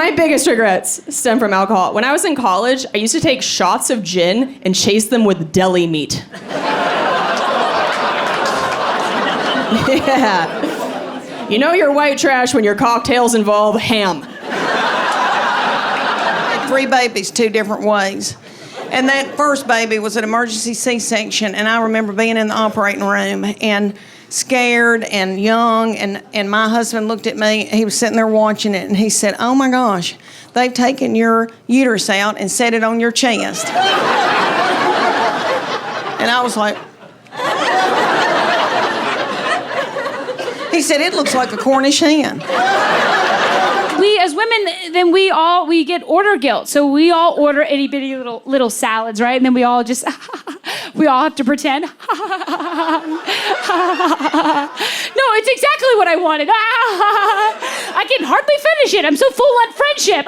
My biggest regrets stem from alcohol. When I was in college, I used to take shots of gin and chase them with deli meat. Yeah. You know you're white trash when your cocktails involve ham. I had 3 babies 2 different ways. And that first baby was an emergency C-section, and I remember being in the operating room and scared and young, and my husband looked at me. He was sitting there watching it, and he said, "Oh my gosh, they've taken your uterus out and set it on your chest." And I was like, he said, "It looks like a Cornish hen." We as women, then we get order guilt. So we all order itty bitty little salads, right? And then we all just we all have to pretend. No, it's exactly what I wanted. I can hardly finish it. I'm so full on friendship.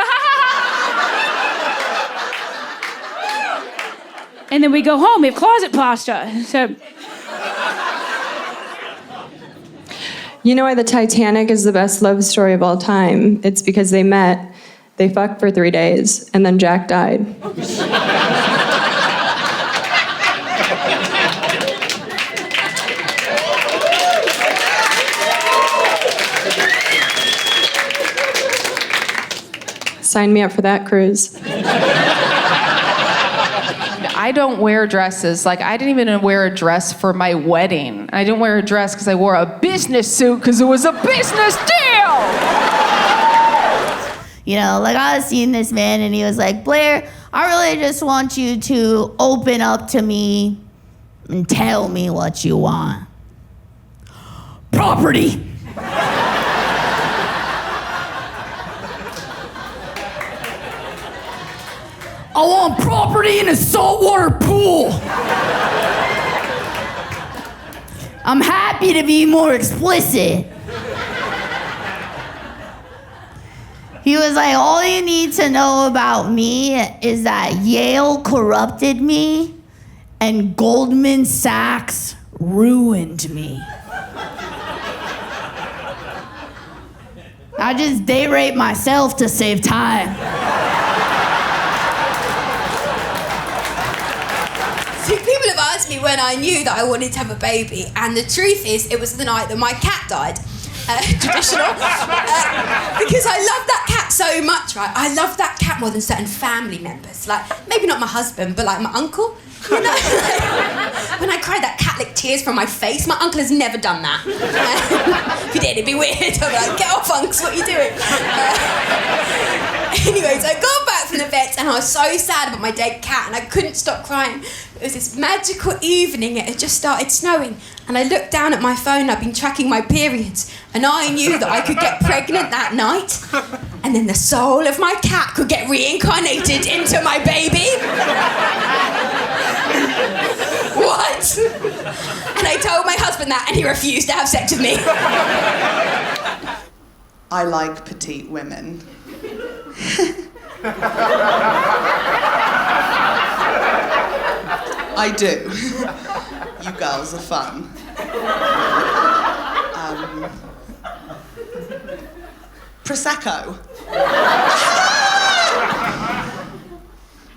And then we go home. We have closet pasta. So. You know why the Titanic is the best love story of all time? It's because they met, they fucked for 3 days, and then Jack died. Sign me up for that cruise. I don't wear dresses. Like, I didn't even wear a dress for my wedding. I didn't wear a dress because I wore a business suit because it was a business deal. You know, like I was seeing this man and he was like, "Blair, I really just want you to open up to me and tell me what you want." Property. I want property in a saltwater pool. I'm happy to be more explicit. He was like, "All you need to know about me is that Yale corrupted me and Goldman Sachs ruined me. I just day rate myself to save time." See, people have asked me when I knew that I wanted to have a baby, and the truth is, it was the night that my cat died. Traditional. Because I love that cat so much, right? I love that cat more than certain family members. Like, maybe not my husband, but like my uncle. You know? When I cried, that cat licked tears from my face. My uncle has never done that. If he did, it'd be weird. I'd be like, "Get off, Unks, what are you doing?" Anyways, I got back from the vet and I was so sad about my dead cat and I couldn't stop crying. It was this magical evening, it had just started snowing, and I looked down at my phone. I'd been tracking my periods, and I knew that I could get pregnant that night, and then the soul of my cat could get reincarnated into my baby. What? And I told my husband that, and he refused to have sex with me. I like petite women. I do. You girls are fun. Prosecco.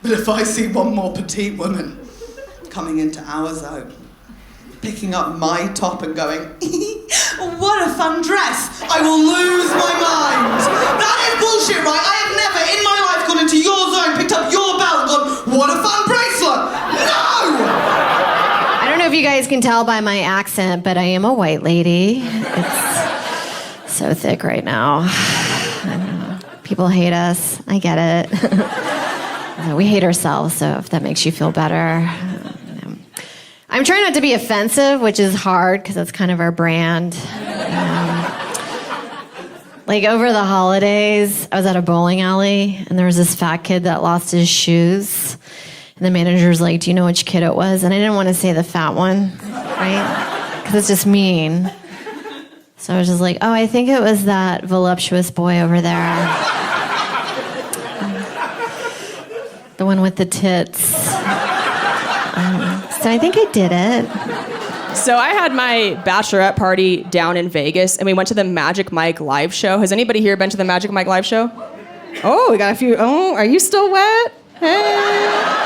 But if I see one more petite woman coming into our zone, picking up my top and going, "What a fun dress," I will lose my mind. That is bullshit, right? I have never in my life gone into your zone, picked up your belt and gone, "What a fun bracelet." No! I don't know if you guys can tell by my accent, but I am a white lady. It's so thick right now. I don't know. People hate us. I get it. We hate ourselves, so if that makes you feel better. I'm trying not to be offensive, which is hard because that's kind of our brand. Like over the holidays, I was at a bowling alley and there was this fat kid that lost his shoes. And the manager's like, "Do you know which kid it was?" And I didn't want to say the fat one, right? Because it's just mean. So I was just like, "Oh, I think it was that voluptuous boy over there. The one with the tits." So I think I did it. So I had my bachelorette party down in Vegas, and we went to the Magic Mike live show. Has anybody here been to the Magic Mike live show? Oh, we got a few. Oh, are you still wet? Hey.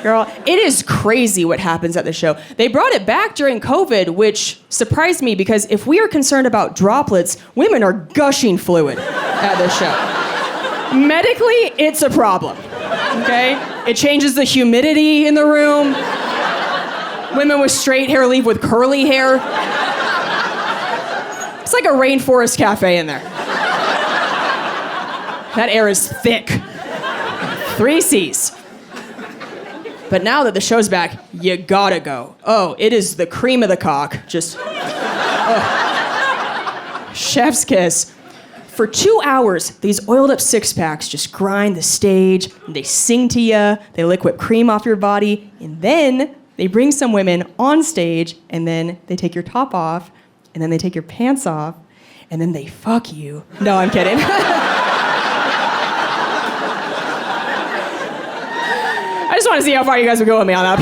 Girl, it is crazy what happens at the show. They brought it back during COVID, which surprised me because if we are concerned about droplets, women are gushing fluid at this show. Medically, it's a problem, okay? It changes the humidity in the room. Women with straight hair leave with curly hair. It's like a rainforest cafe in there. That air is thick. 3 C's. But now that the show's back, you gotta go. Oh, it is the cream of the cock. Just, chef's kiss. For 2 hours, these oiled up six-packs just grind the stage, and they sing to you, they lick whipped cream off your body, and then they bring some women on stage, and then they take your top off, and then they take your pants off, and then they fuck you. No, I'm kidding. I just want to see how far you guys would go with me on that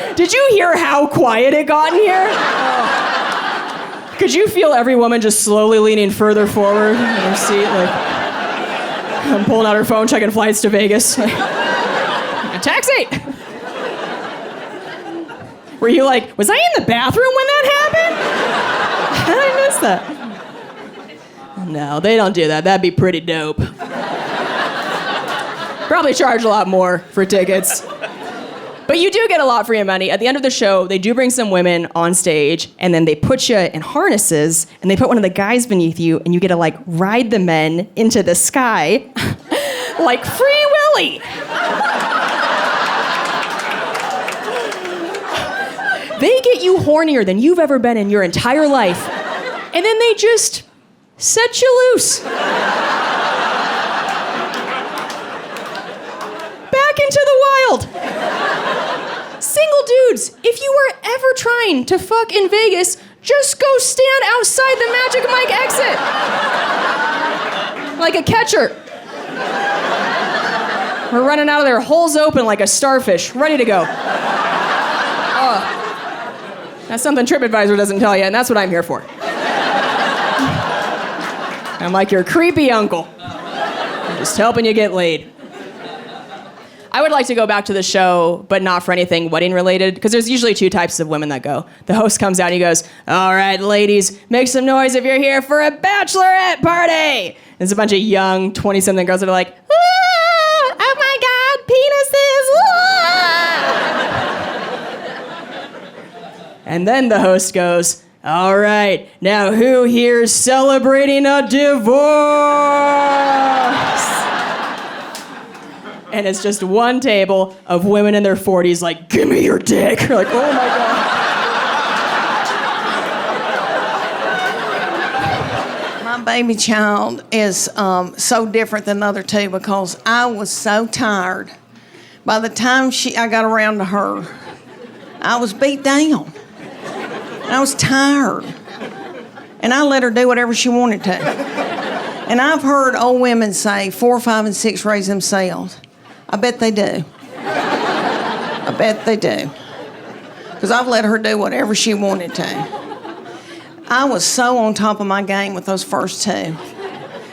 part. Did you hear how quiet it got in here? Oh. Could you feel every woman just slowly leaning further forward in her seat? Like, I'm pulling out her phone, checking flights to Vegas. Like, a taxi! Were you like, was I in the bathroom when that happened? How did I miss that? No, they don't do that. That'd be pretty dope. Probably charge a lot more for tickets. But you do get a lot for your money. At the end of the show, they do bring some women on stage, and then they put you in harnesses, and they put one of the guys beneath you, and you get to, like, ride the men into the sky like Free Willy. They get you hornier than you've ever been in your entire life, and then they just set you loose. Into the wild. Single dudes, if you were ever trying to fuck in Vegas, just go stand outside the Magic Mike exit. Like a catcher. We're running out of there, holes open like a starfish, ready to go. That's something TripAdvisor doesn't tell you, and that's what I'm here for. I'm like your creepy uncle. I'm just helping you get laid. I would like to go back to the show, but not for anything wedding related, because there's usually 2 types of women that go. The host comes out and he goes, all right, ladies, make some noise if you're here for a bachelorette party. There's a bunch of young 20-something girls that are like, ah, oh my God, penises. Ah. And then the host goes, all right, now who here's celebrating a divorce? And it's just one table of women in their 40s like, give me your dick. You're like, oh my God. My baby child is so different than the other 2 because I was so tired. By the time I got around to her, I was beat down. And I was tired. And I let her do whatever she wanted to. And I've heard old women say 4, 5, and 6 raise themselves. I bet they do. I bet they do. Because I've let her do whatever she wanted to. I was so on top of my game with those first 2.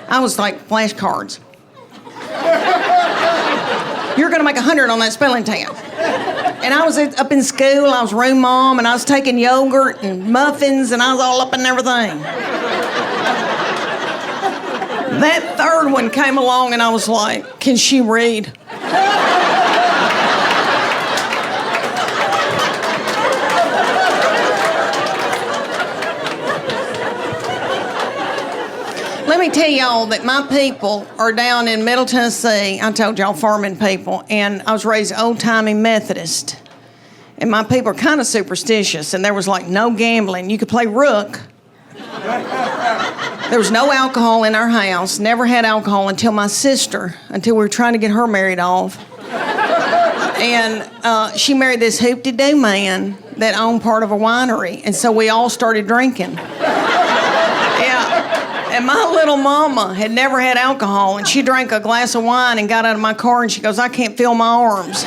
I was like flashcards. You're going to make 100 on that spelling test. And I was up in school, I was room mom, and I was taking yogurt and muffins, and I was all up in everything. That 3rd one came along, and I was like, can she read? Let me tell y'all that my people are down in Middle Tennessee. I told y'all farming people, and I was raised old-timey Methodist. And my people are kind of superstitious, and there was like no gambling. You could play rook. There was no alcohol in our house, never had alcohol until my sister, until we were trying to get her married off. And she married this hoop-de-doo man that owned part of a winery, and so we all started drinking. Yeah, and my little mama had never had alcohol, and she drank a glass of wine and got out of my car, and she goes, I can't feel my arms.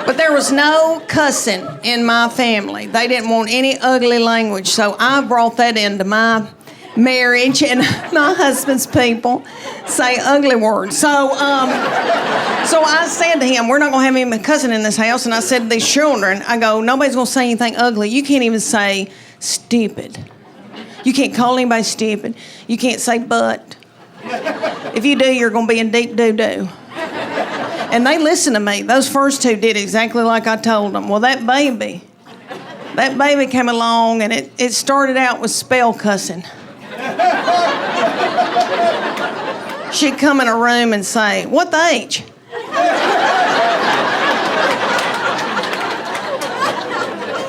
But there there was no cussing in my family. They didn't want any ugly language, so I brought that into my marriage, and my husband's people say ugly words. So I said to him, we're not going to have any cussing in this house, and I said to these children, I go, nobody's going to say anything ugly. You can't even say stupid. You can't call anybody stupid. You can't say but. If you do, you're going to be in deep doo-doo. And they listened to me. Those first two did exactly like I told them. Well, that baby came along, and it started out with spell cussing. She'd come in a room and say, what the H?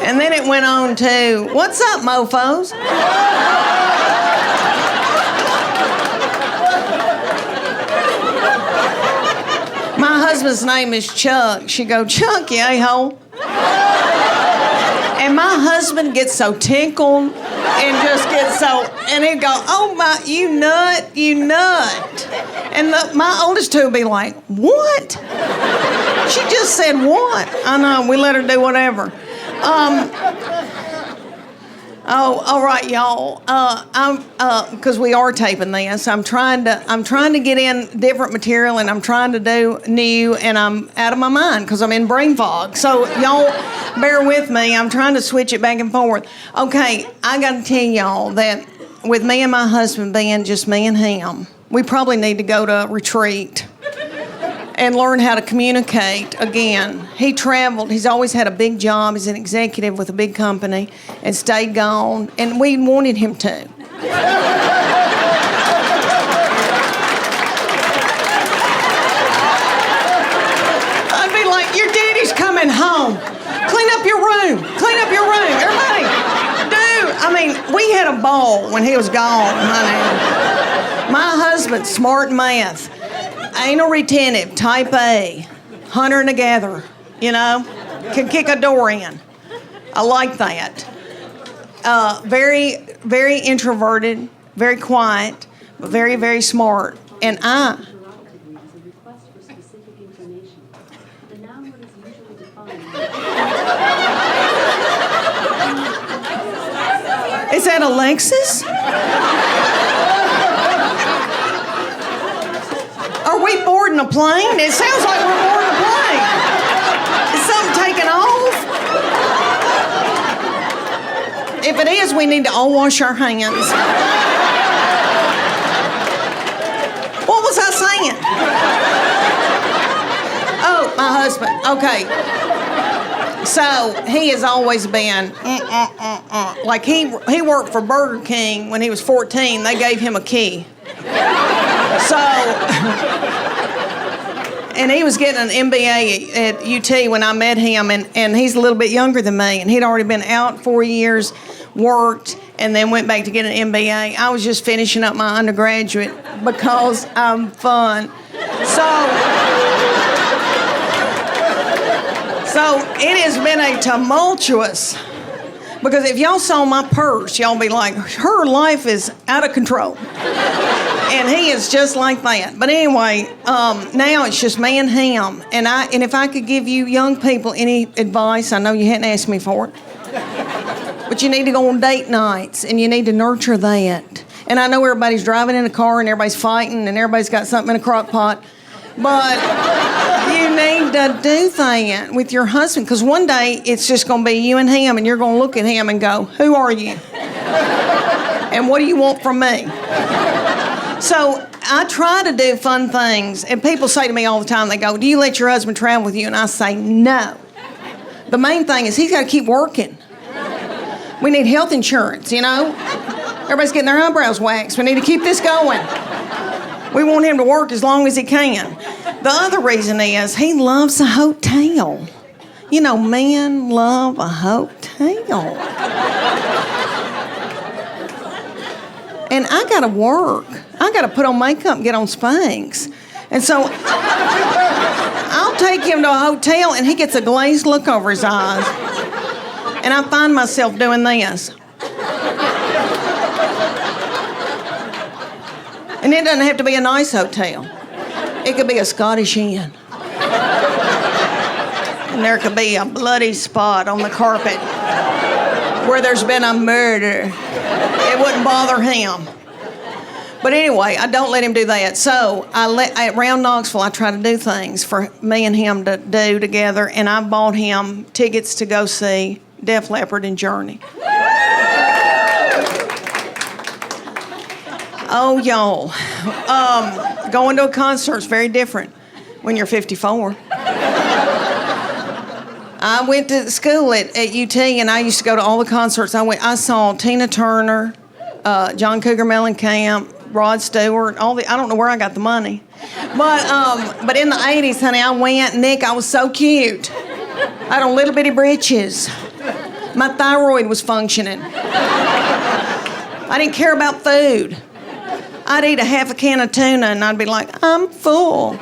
And then it went on to, what's up, mofos? My husband's name is Chuck. She'd go, Chuck, you a-hole. And my husband gets so tickled and just gets so, and he'd go, oh my, you nut. And my oldest two would be like, what? She just said what? I know, we let her do whatever. Oh, all right, y'all. Because we are taping this. I'm trying to get in different material, and I'm trying to do new, and I'm out of my mind because I'm in brain fog. So y'all, bear with me. I'm trying to switch it back and forth. Okay, I got to tell y'all that with me and my husband being just me and him, we probably need to go to a retreat and learn how to communicate again. He traveled. He's always had a big job. He's an executive with a big company and stayed gone, and we wanted him to. I'd be like, your daddy's coming home. Clean up your room. Everybody, dude. I mean, we had a ball when he was gone, honey. My husband's smart in math. Anal retentive, type A, hunter and a gatherer, can kick a door in. I like that. Very, very introverted, very quiet, but very, very smart. And Is that Alexis? Are we boarding a plane? It sounds like we're boarding a plane. Is something taking off? If it is, we need to all wash our hands. What was I saying? Oh, my husband. Okay. So he has always been like he worked for Burger King when he was 14. They gave him a key. So, and he was getting an MBA at UT when I met him, and he's a little bit younger than me, and he'd already been out 4 years, worked, and then went back to get an MBA. I was just finishing up my undergraduate because I'm fun. So it has been a tumultuous, because if y'all saw my purse, y'all be like, her life is out of control. And he is just like that. But anyway, now it's just me and him. And if I could give you young people any advice, I know you hadn't asked me for it, but you need to go on date nights, and you need to nurture that. And I know everybody's driving in a car, and everybody's fighting, and everybody's got something in a crock pot. But you need to do that with your husband, because one day it's just going to be you and him, and you're going to look at him and go, who are you? And what do you want from me? So I try to do fun things, and people say to me all the time, they go, do you let your husband travel with you? And I say, no. The main thing is he's got to keep working. We need health insurance, Everybody's getting their eyebrows waxed. We need to keep this going. We want him to work as long as he can. The other reason is he loves a hotel. Men love a hotel. And I got to work. I got to put on makeup and get on Spanx. And so I'll take him to a hotel, and he gets a glazed look over his eyes. And I find myself doing this. And it doesn't have to be a nice hotel. It could be a Scottish Inn. And and there could be a bloody spot on the carpet where there's been a murder. It wouldn't bother him. But anyway, I don't let him do that. So around Knoxville, I try to do things for me and him to do together, and I bought him tickets to go see Def Leppard and Journey. Oh, y'all. Going to a concert is very different when you're 54. I went to school at UT, and I used to go to all the concerts. I saw Tina Turner, John Cougar Mellencamp, Rod Stewart, I don't know where I got the money. But in the 80s, honey, I went. Nick, I was so cute. I had on little bitty britches. My thyroid was functioning. I didn't care about food. I'd eat a half a can of tuna and I'd be like, I'm full.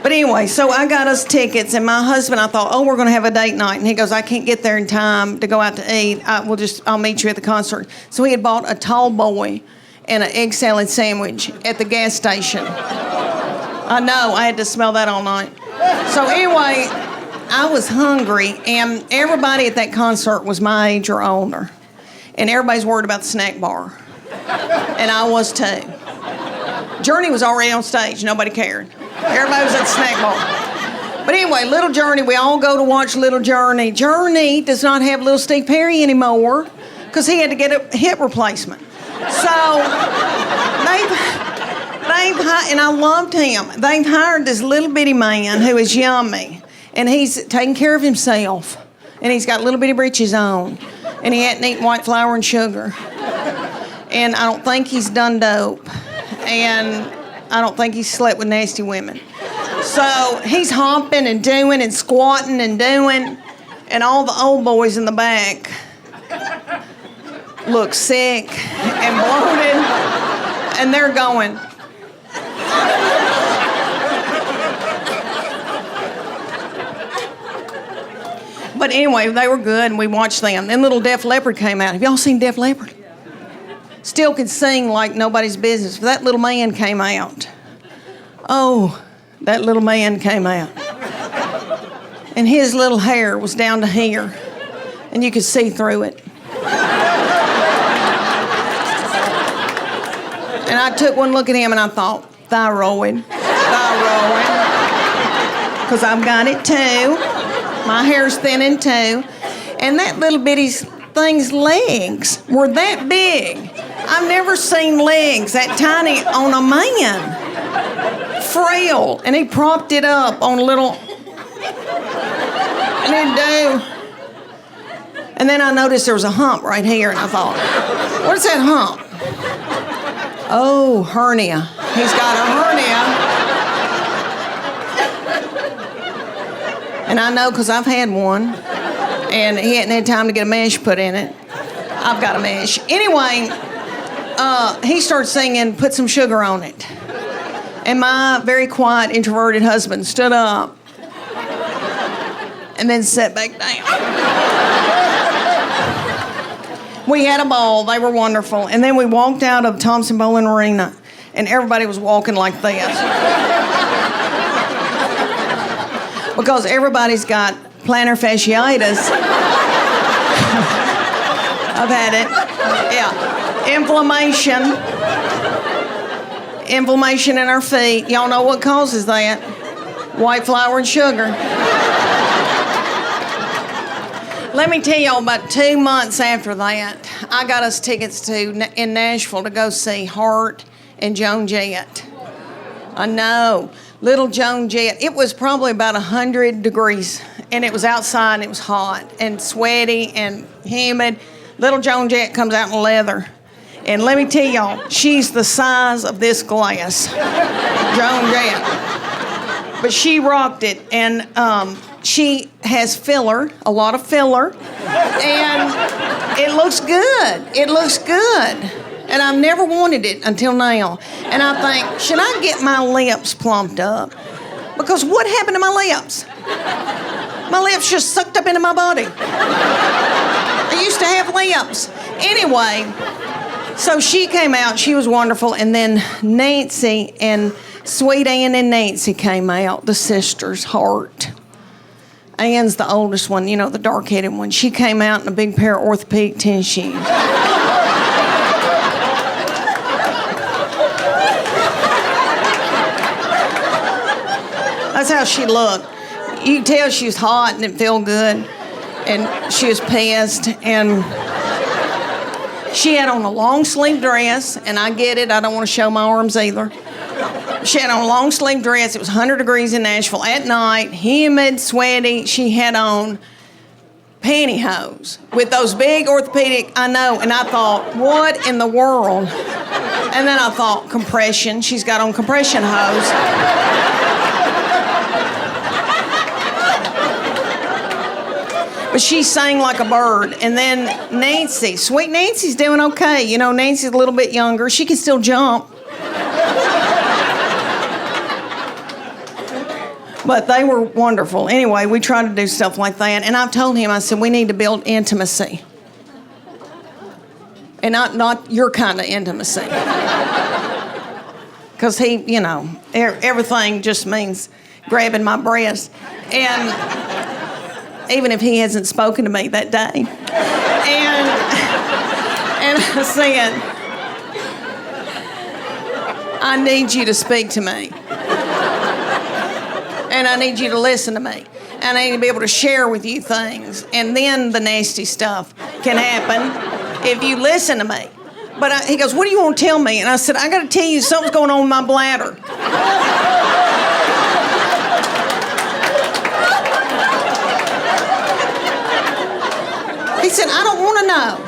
But anyway, so I got us tickets, and my husband, I thought, we're going to have a date night. And he goes, I can't get there in time to go out to eat. I'll meet you at the concert. So he had bought a tall boy and an egg salad sandwich at the gas station. I know, I had to smell that all night. So anyway, I was hungry, and everybody at that concert was my age or older. And everybody's worried about the snack bar. And I was too. Journey was already on stage. Nobody cared. Everybody was at the snack bar. But anyway, Little Journey, we all go to watch Little Journey. Journey does not have Little Steve Perry anymore because he had to get a hip replacement. So and I loved him. They've hired this little bitty man who is yummy, and he's taking care of himself, and he's got little bitty britches on, and he hadn't eaten white flour and sugar, and I don't think he's done dope, and I don't think he's slept with nasty women. So he's hopping and doing and squatting and doing, and all the old boys in the back look sick and bloated, and they're going. But anyway, they were good, and we watched them. Then little Def Leppard came out. Have y'all seen Def Leppard? Still could sing like nobody's business. But that little man came out. Oh, that little man came out. And his little hair was down to here, and you could see through it. And I took one look at him, and I thought, thyroid. Because I've got it too. My hair's thinning too. And that little bitty thing's legs were that big. I've never seen legs that tiny on a man. Frail. And he propped it up on a little... And he'd do... And then I noticed there was a hump right here, and I thought, what is that hump? Oh, hernia. He's got a hernia. And I know because I've had one, and he hadn't had time to get a mesh put in it. I've got a mesh. Anyway, he started singing, Put Some Sugar on It. And my very quiet, introverted husband stood up and then sat back down. We had a ball. They were wonderful. And then we walked out of Thompson Bowling Arena, and everybody was walking like this. Because everybody's got plantar fasciitis. I've had it. Yeah. Inflammation in our feet. Y'all know what causes that? White flour and sugar. Let me tell y'all, about 2 months after that, I got us tickets in Nashville to go see Hart and Joan Jett. I know. Little Joan Jett. It was probably about 100 degrees, and it was outside, and it was hot and sweaty and humid. Little Joan Jett comes out in leather. And let me tell y'all, she's the size of this glass. Joan Jett. But she rocked it, and she has filler, a lot of filler, and it looks good. It looks good. And I've never wanted it until now. And I think, should I get my lips plumped up? Because what happened to my lips? My lips just sucked up into my body. I used to have lips. Anyway, so she came out. She was wonderful. And then Nancy and Sweet Ann and Nancy came out, the sisters, Hart. Ann's the oldest one, you know, the dark-headed one. She came out in a big pair of orthopedic tennis shoes. That's how she looked. You could tell she was hot and it felt good. And she was pissed. And she had on a long-sleeve dress, and I get it, I don't want to show my arms either. She had on a long-sleeve dress. It was 100 degrees in Nashville at night, humid, sweaty. She had on pantyhose with those big orthopedic, I know, and I thought, what in the world? And then I thought, compression. She's got on compression hose. But she sang like a bird. And then Nancy, sweet Nancy's doing okay. You know, Nancy's a little bit younger. She can still jump. But they were wonderful. Anyway, we tried to do stuff like that. And I've told him, I said, we need to build intimacy. And not your kind of intimacy. Because he, you know, everything just means grabbing my breast. And even if he hasn't spoken to me that day. And I said, I need you to speak to me. And I need you to listen to me. And I need to be able to share with you things. And then the nasty stuff can happen if you listen to me. But he goes, what do you want to tell me? And I said, I got to tell you something's going on with my bladder. He said, I don't want to know.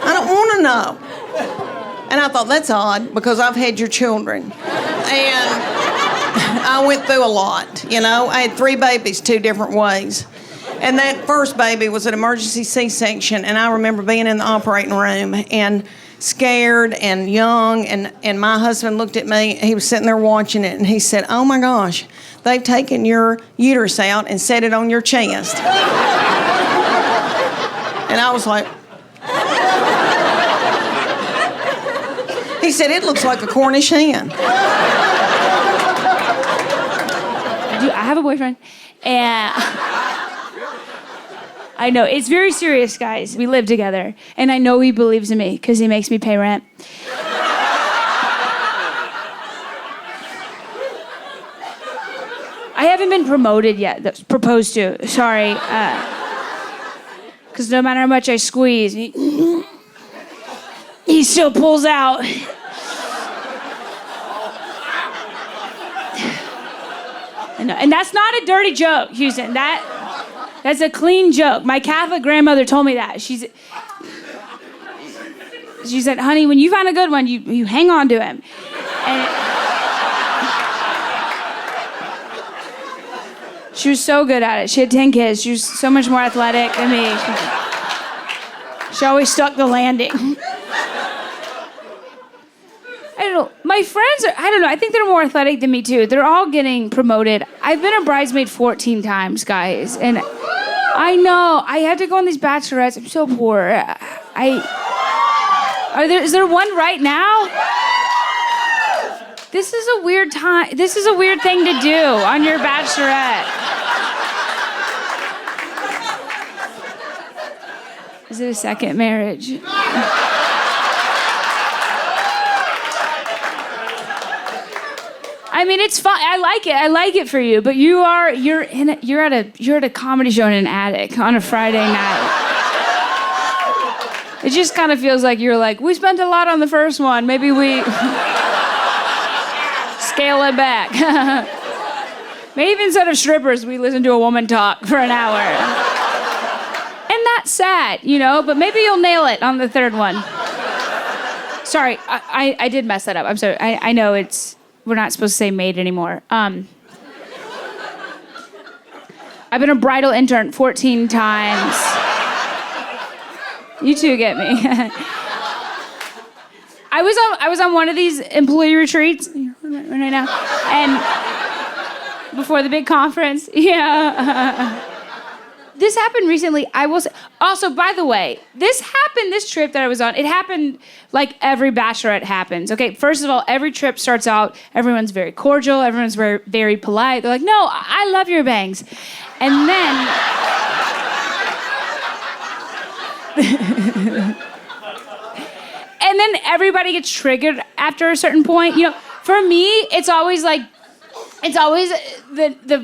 I don't want to know. And I thought, that's odd, because I've had your children. And I went through a lot, you know. I had 3 babies 2 different ways. And that first baby was an emergency C-section, and I remember being in the operating room and scared and young, and my husband looked at me. He was sitting there watching it, and he said, oh my gosh, they've taken your uterus out and set it on your chest. And I was like, he said, it looks like a Cornish hen. I have a boyfriend, and I know it's very serious, guys. We live together, and I know he believes in me because he makes me pay rent. I haven't been promoted yet. That's proposed to. Sorry, because no matter how much I squeeze, he still pulls out. And that's not a dirty joke, Houston. That's a clean joke. My Catholic grandmother told me that. She said, honey, when you find a good one, you hang on to him. And she was so good at it. She had 10 kids. She was so much more athletic than me. She always stuck the landing. I don't know. My friends are, I don't know, I think they're more athletic than me too. They're all getting promoted. I've been a bridesmaid 14 times, guys. And I know, I had to go on these bachelorettes. I'm so poor. Is there one right now? This is a weird time. This is a weird thing to do on your bachelorette. Is it a second marriage? I mean, it's fun. I like it. I like it for you. But you're at a comedy show in an attic on a Friday night. It just kind of feels like you're like, we spent a lot on the first one. Maybe we scale it back. Maybe instead of strippers, we listen to a woman talk for an hour. And that's sad, you know. But maybe you'll nail it on the third one. Sorry, I did mess that up. I'm sorry. I know we're not supposed to say maid anymore. I've been a bridal intern 14 times. You two get me. I was on one of these employee retreats right now, and before the big conference, yeah. this happened recently. I will say, also, by the way, this trip that I was on, it happened like every bachelorette happens. Okay, first of all, every trip starts out, everyone's very cordial, everyone's very, very polite. They're like, no, I love your bangs. And then... and then everybody gets triggered after a certain point. You know, for me, it's always the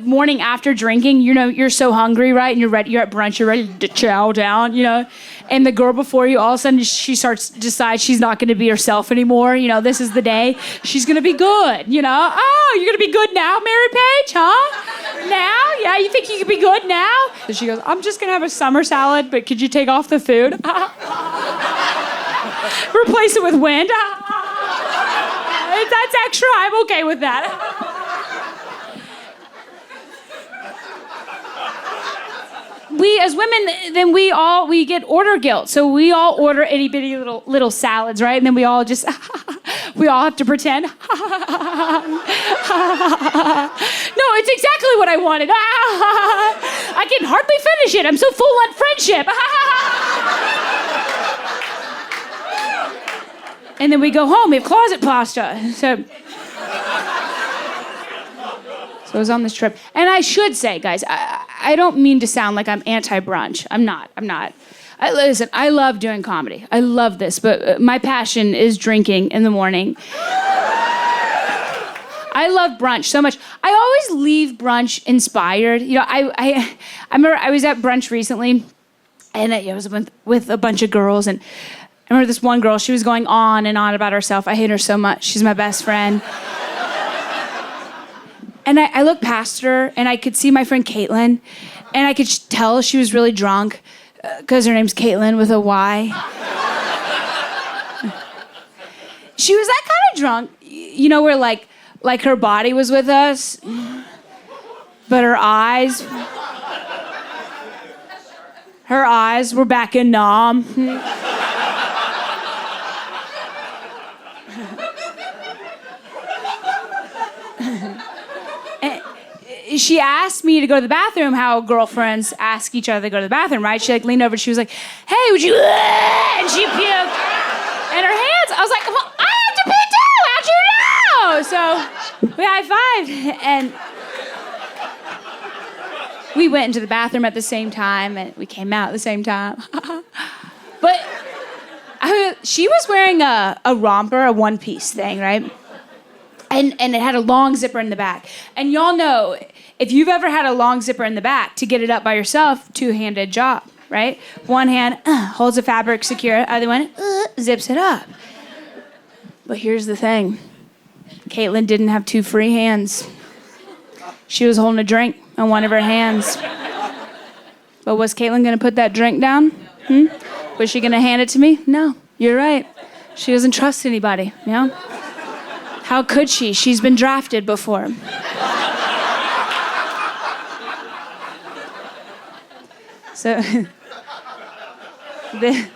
morning after drinking. You know, you're so hungry, right? And you're at brunch, you're ready to chow down, you know? And the girl before you, all of a sudden, she starts to decide she's not going to be herself anymore. You know, this is the day. She's going to be good, you know? Oh, you're going to be good now, Mary Paige, huh? Now? Yeah, you think you can be good now? And she goes, I'm just going to have a summer salad, but could you take off the food? Replace it with wind. That's extra. I'm okay with that. We as women, then we get order guilt. So we all order itty bitty little salads, right? And then we all just we all have to pretend. No, it's exactly what I wanted. I can hardly finish it. I'm so full on friendship. And then we go home. We have closet pasta. So I was on this trip. And I should say, guys, I don't mean to sound like I'm anti-brunch. I'm not. Listen, I love doing comedy. I love this. But my passion is drinking in the morning. I love brunch so much. I always leave brunch inspired. You know, I remember I was at brunch recently. And I was with a bunch of girls. And I remember this one girl, she was going on and on about herself. I hate her so much. She's my best friend. And I looked past her, and I could see my friend Caitlin, and I could tell she was really drunk, because her name's Caitlin with a Y. She was that kind of drunk, you know, where like her body was with us, but her eyes were back in Nam. She asked me to go to the bathroom, how girlfriends ask each other to go to the bathroom, right? She leaned over, she was like, hey, would you, and she puked in her hands. I was like, well, I have to pee too, how'd you know? So we high-fived, and we went into the bathroom at the same time, and we came out at the same time. But she was wearing a romper, a one-piece thing, right? And it had a long zipper in the back. And y'all know, if you've ever had a long zipper in the back, to get it up by yourself, two-handed job, right? One hand holds the fabric secure, other one zips it up. But here's the thing. Caitlin didn't have two free hands. She was holding a drink on one of her hands. But was Caitlin going to put that drink down? Was she going to hand it to me? No, you're right. She doesn't trust anybody, you know? How could she? She's been drafted before. So, this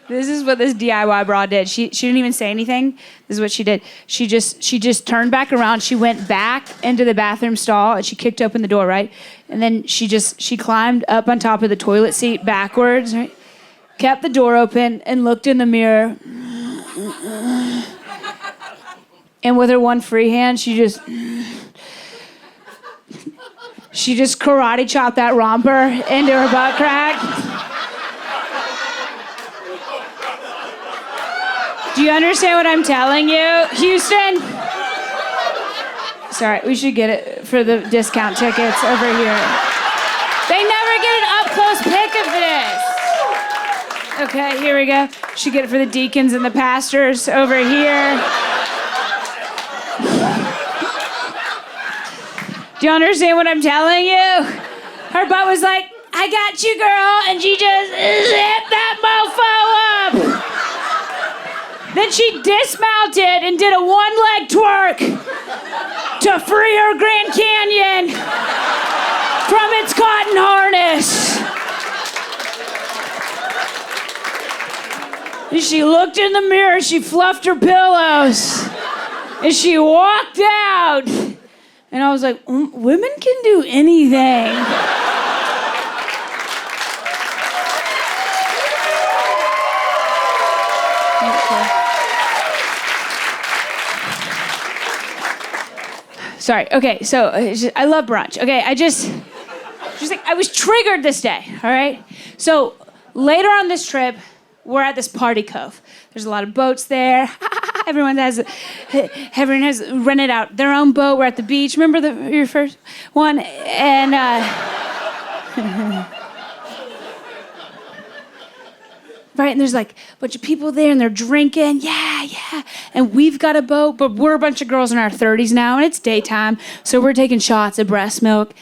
is what this DIY bra did. She didn't even say anything. This is what she did. She just turned back around. She went back into the bathroom stall and she kicked open the door, right? And then she climbed up on top of the toilet seat backwards, right? Kept the door open and looked in the mirror. And with her one free hand, she just karate chopped that romper into her butt crack. Do you understand what I'm telling you, Houston? Sorry, we should get it for the discount tickets over here. They never get an up-close pic of this. Okay, here we go. Should get it for the deacons and the pastors over here. Do you understand what I'm telling you? Her butt was like, I got you, girl, and she just zipped that mofo up. Then she dismounted and did a one-leg twerk to free her Grand Canyon from its cotton harness. And she looked in the mirror, she fluffed her pillows, and she walked out. And I was like, women can do anything. Sorry. Okay, so I love brunch. Okay, I was triggered this day, all right? So later on this trip, we're at this party cove. There's a lot of boats there. Everyone has rented out their own boat. We're at the beach. Remember your first one? And right, and there's like a bunch of people there, and they're drinking. Yeah. And we've got a boat, but we're a bunch of girls in our 30s now, and it's daytime, so we're taking shots of breast milk.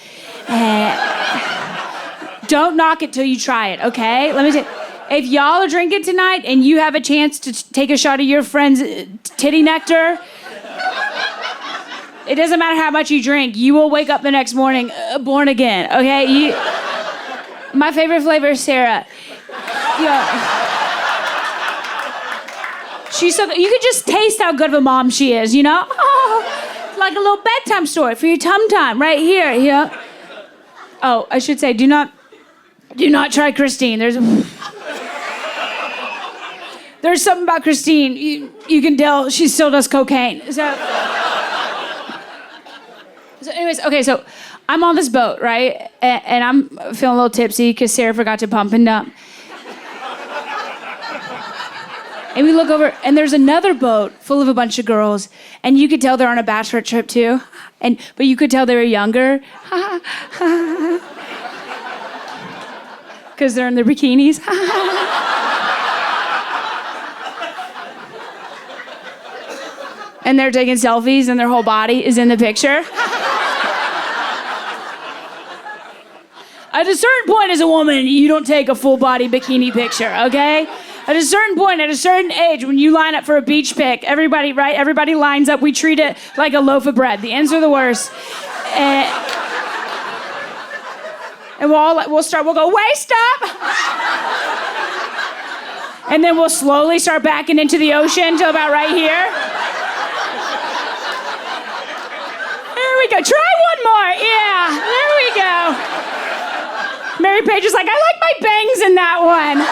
Don't knock it till you try it, okay? Let me tell you. If y'all are drinking tonight and you have a chance to take a shot of your friend's titty nectar, it doesn't matter how much you drink, you will wake up the next morning born again, okay? My favorite flavor is Sarah. She's so good. You can just taste how good of a mom she is, you know? Oh, like a little bedtime story for your tum-tum right here, yeah. Oh, I should say, do not try Christine. There's something about Christine. You can tell she still does cocaine. So anyways, okay, so I'm on this boat, right? And I'm feeling a little tipsy because Sarah forgot to pump and dump. And we look over, and there's another boat full of a bunch of girls, and you could tell they're on a bachelorette trip too. But you could tell they were younger. Because they're in their bikinis. And they're taking selfies and their whole body is in the picture. At a certain point as a woman, you don't take a full body bikini picture, okay? At a certain point, at a certain age, when you line up for a beach pic, everybody lines up, we treat it like a loaf of bread. The ends are the worst. And we'll go, waist up! And then we'll slowly start backing into the ocean till about right here. There we go. Try one more. Yeah, there we go. Mary Page is like, I like my bangs in that one.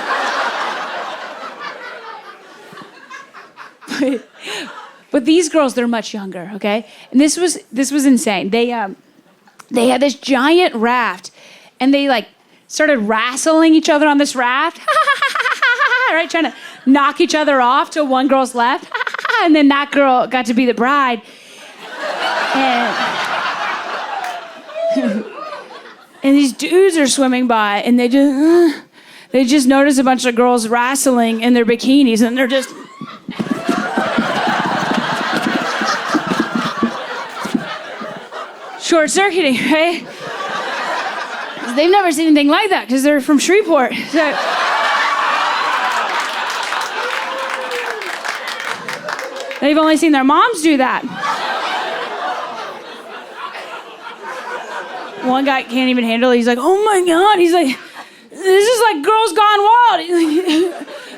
But these girls, they're much younger, okay? And this was insane. They had this giant raft, and they like started wrestling each other on this raft, right? Trying to knock each other off till one girl's left, and then that girl got to be the bride. And these dudes are swimming by, and they just notice a bunch of girls wrestling in their bikinis, and they're just. Short-circuiting, right? They've never seen anything like that because they're from Shreveport. So. They've only seen their moms do that. One guy can't even handle it. He's like, oh my God. He's like, this is like Girls Gone Wild. He's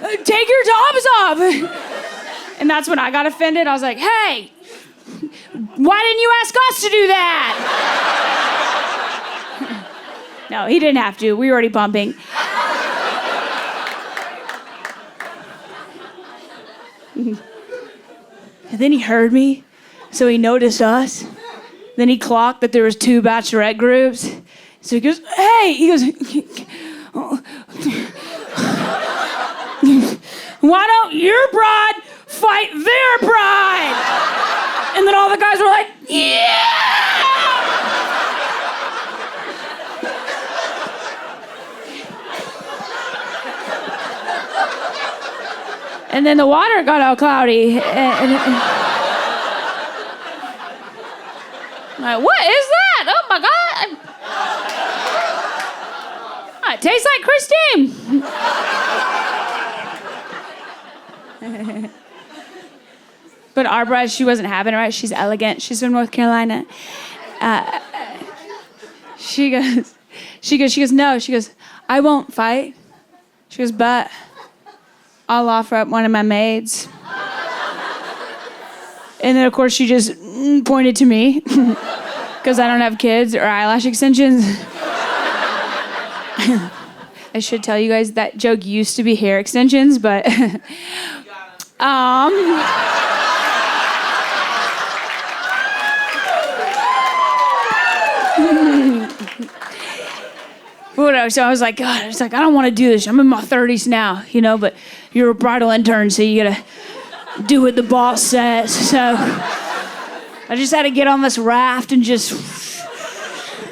like, take your tops off. And that's when I got offended. I was like, hey, why didn't you ask us to do that? No, he didn't have to. We were already bumping. And then he heard me, so he noticed us. Then he clocked that there was 2 bachelorette groups. So he goes, hey, why don't your bride fight their bride? And then all the guys were like, yeah! And then the water got all cloudy. I'm like, what is that? Oh my God. It tastes like Christine. But our bride, she wasn't having it, right? She's elegant. She's from North Carolina. She goes, no. She goes, I won't fight. She goes, but I'll offer up one of my maids. And then, of course, she just pointed to me because I don't have kids or eyelash extensions. I should tell you guys that joke used to be hair extensions, but Whatever. So I was like, God, I don't want to do this. I'm in my 30s now, but you're a bridal intern, so you gotta do what the boss says. So I just had to get on this raft and just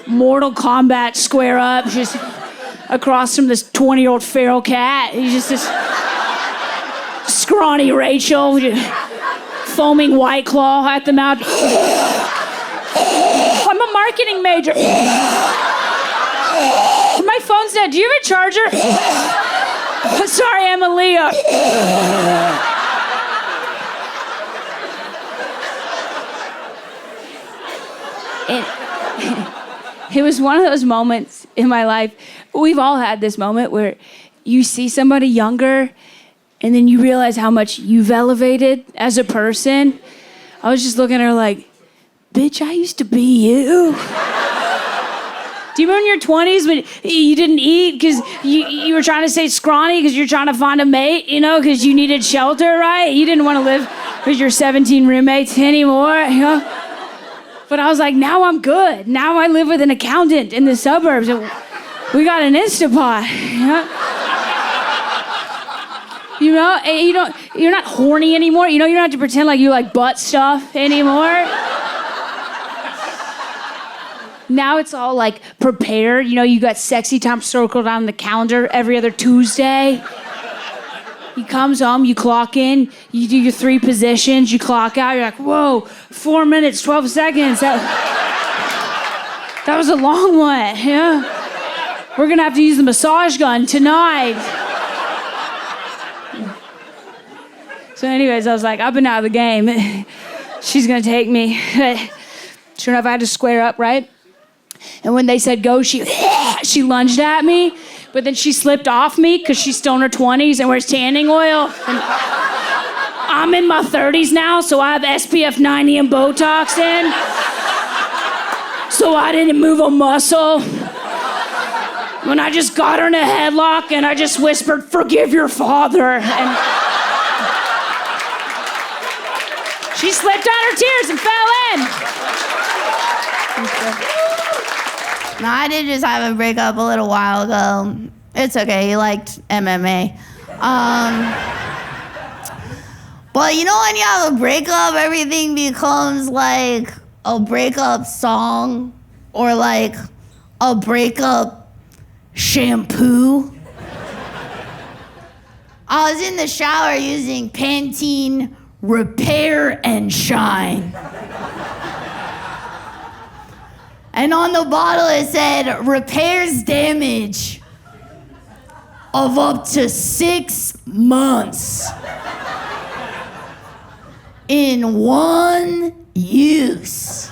Mortal Kombat square up, just across from this 20-year-old feral cat. He's just this scrawny Rachel, foaming White Claw at the mouth. I'm a marketing major. My phone's dead. Do you have a charger? Sorry, I'm a Leo. It was one of those moments in my life. We've all had this moment where you see somebody younger and then you realize how much you've elevated as a person. I was just looking at her like, bitch, I used to be you. Do you remember in your 20s when you didn't eat because you were trying to stay scrawny because you're trying to find a mate, because you needed shelter, right? You didn't want to live with your 17 roommates anymore, But I was like, now I'm good. Now I live with an accountant in the suburbs. We got an Instapot, you're not horny anymore. You don't have to pretend like you like butt stuff anymore. Now it's all like prepared. You got sexy time circled on the calendar every other Tuesday. He comes home, you clock in, you do your 3 positions, you clock out, you're like, whoa, 4 minutes, 12 seconds. That was a long one, We're gonna have to use the massage gun tonight. So anyways, I was like, I've been out of the game. She's gonna take me. Sure enough, I had to square up, right? And when they said go, she lunged at me, but then she slipped off me because she's still in her 20s and wears tanning oil. And I'm in my 30s now, so I have SPF 90 and Botox in. So I didn't move a muscle. When I just got her in a headlock and I just whispered, forgive your father. And she slipped on her tears and fell in. No, I did just have a breakup a little while ago. It's okay, he liked MMA. But when you have a breakup, everything becomes like a breakup song or like a breakup shampoo. I was in the shower using Pantene Repair and Shine. And on the bottle it said, repairs damage of up to 6 months in one use.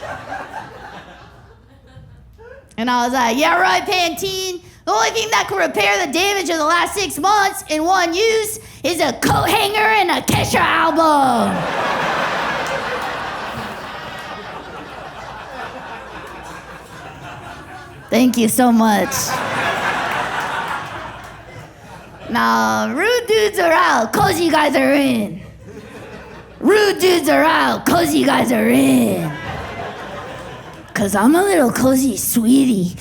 And I was like, yeah, right, Pantene. The only thing that can repair the damage of the last 6 months in one use is a coat hanger and a Kesha album. Thank you so much. Now, rude dudes are out, cozy guys are in. Rude dudes are out, cozy guys are in. 'Cause I'm a little cozy sweetie.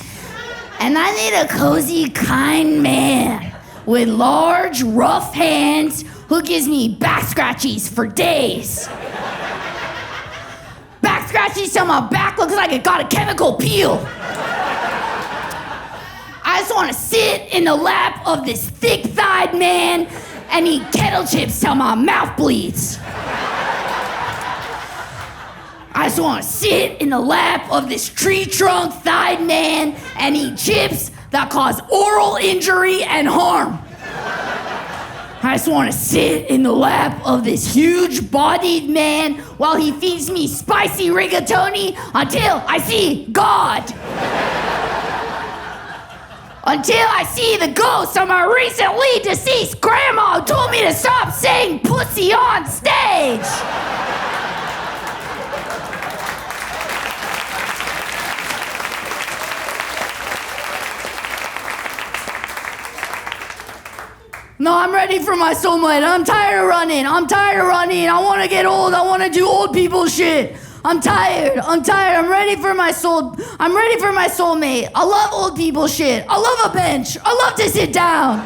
And I need a cozy, kind man with large, rough hands who gives me back scratchies for days. Back scratchies till my back looks like it got a chemical peel. I just want to sit in the lap of this thick-thighed man and eat kettle chips till my mouth bleeds. I just want to sit in the lap of this tree-trunk-thighed man and eat chips that cause oral injury and harm. I just want to sit in the lap of this huge-bodied man while he feeds me spicy rigatoni until I see God. Until I see the ghost of my recently deceased grandma who told me to stop saying pussy on stage. No, I'm ready for my soulmate. I'm tired of running. I want to get old. I want to do old people shit. I'm tired. I'm ready for my soulmate. I love old people shit. I love a bench. I love to sit down.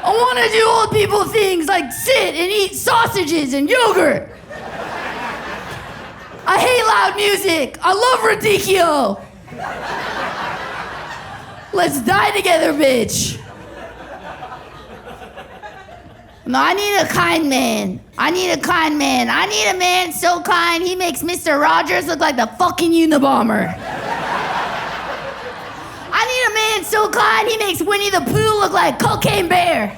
I want to do old people things like sit and eat sausages and yogurt. I hate loud music. I love radicchio. Let's die together, bitch. No, I need a kind man. I need a man so kind he makes Mr. Rogers look like the fucking Unabomber. I need a man so kind he makes Winnie the Pooh look like Cocaine Bear.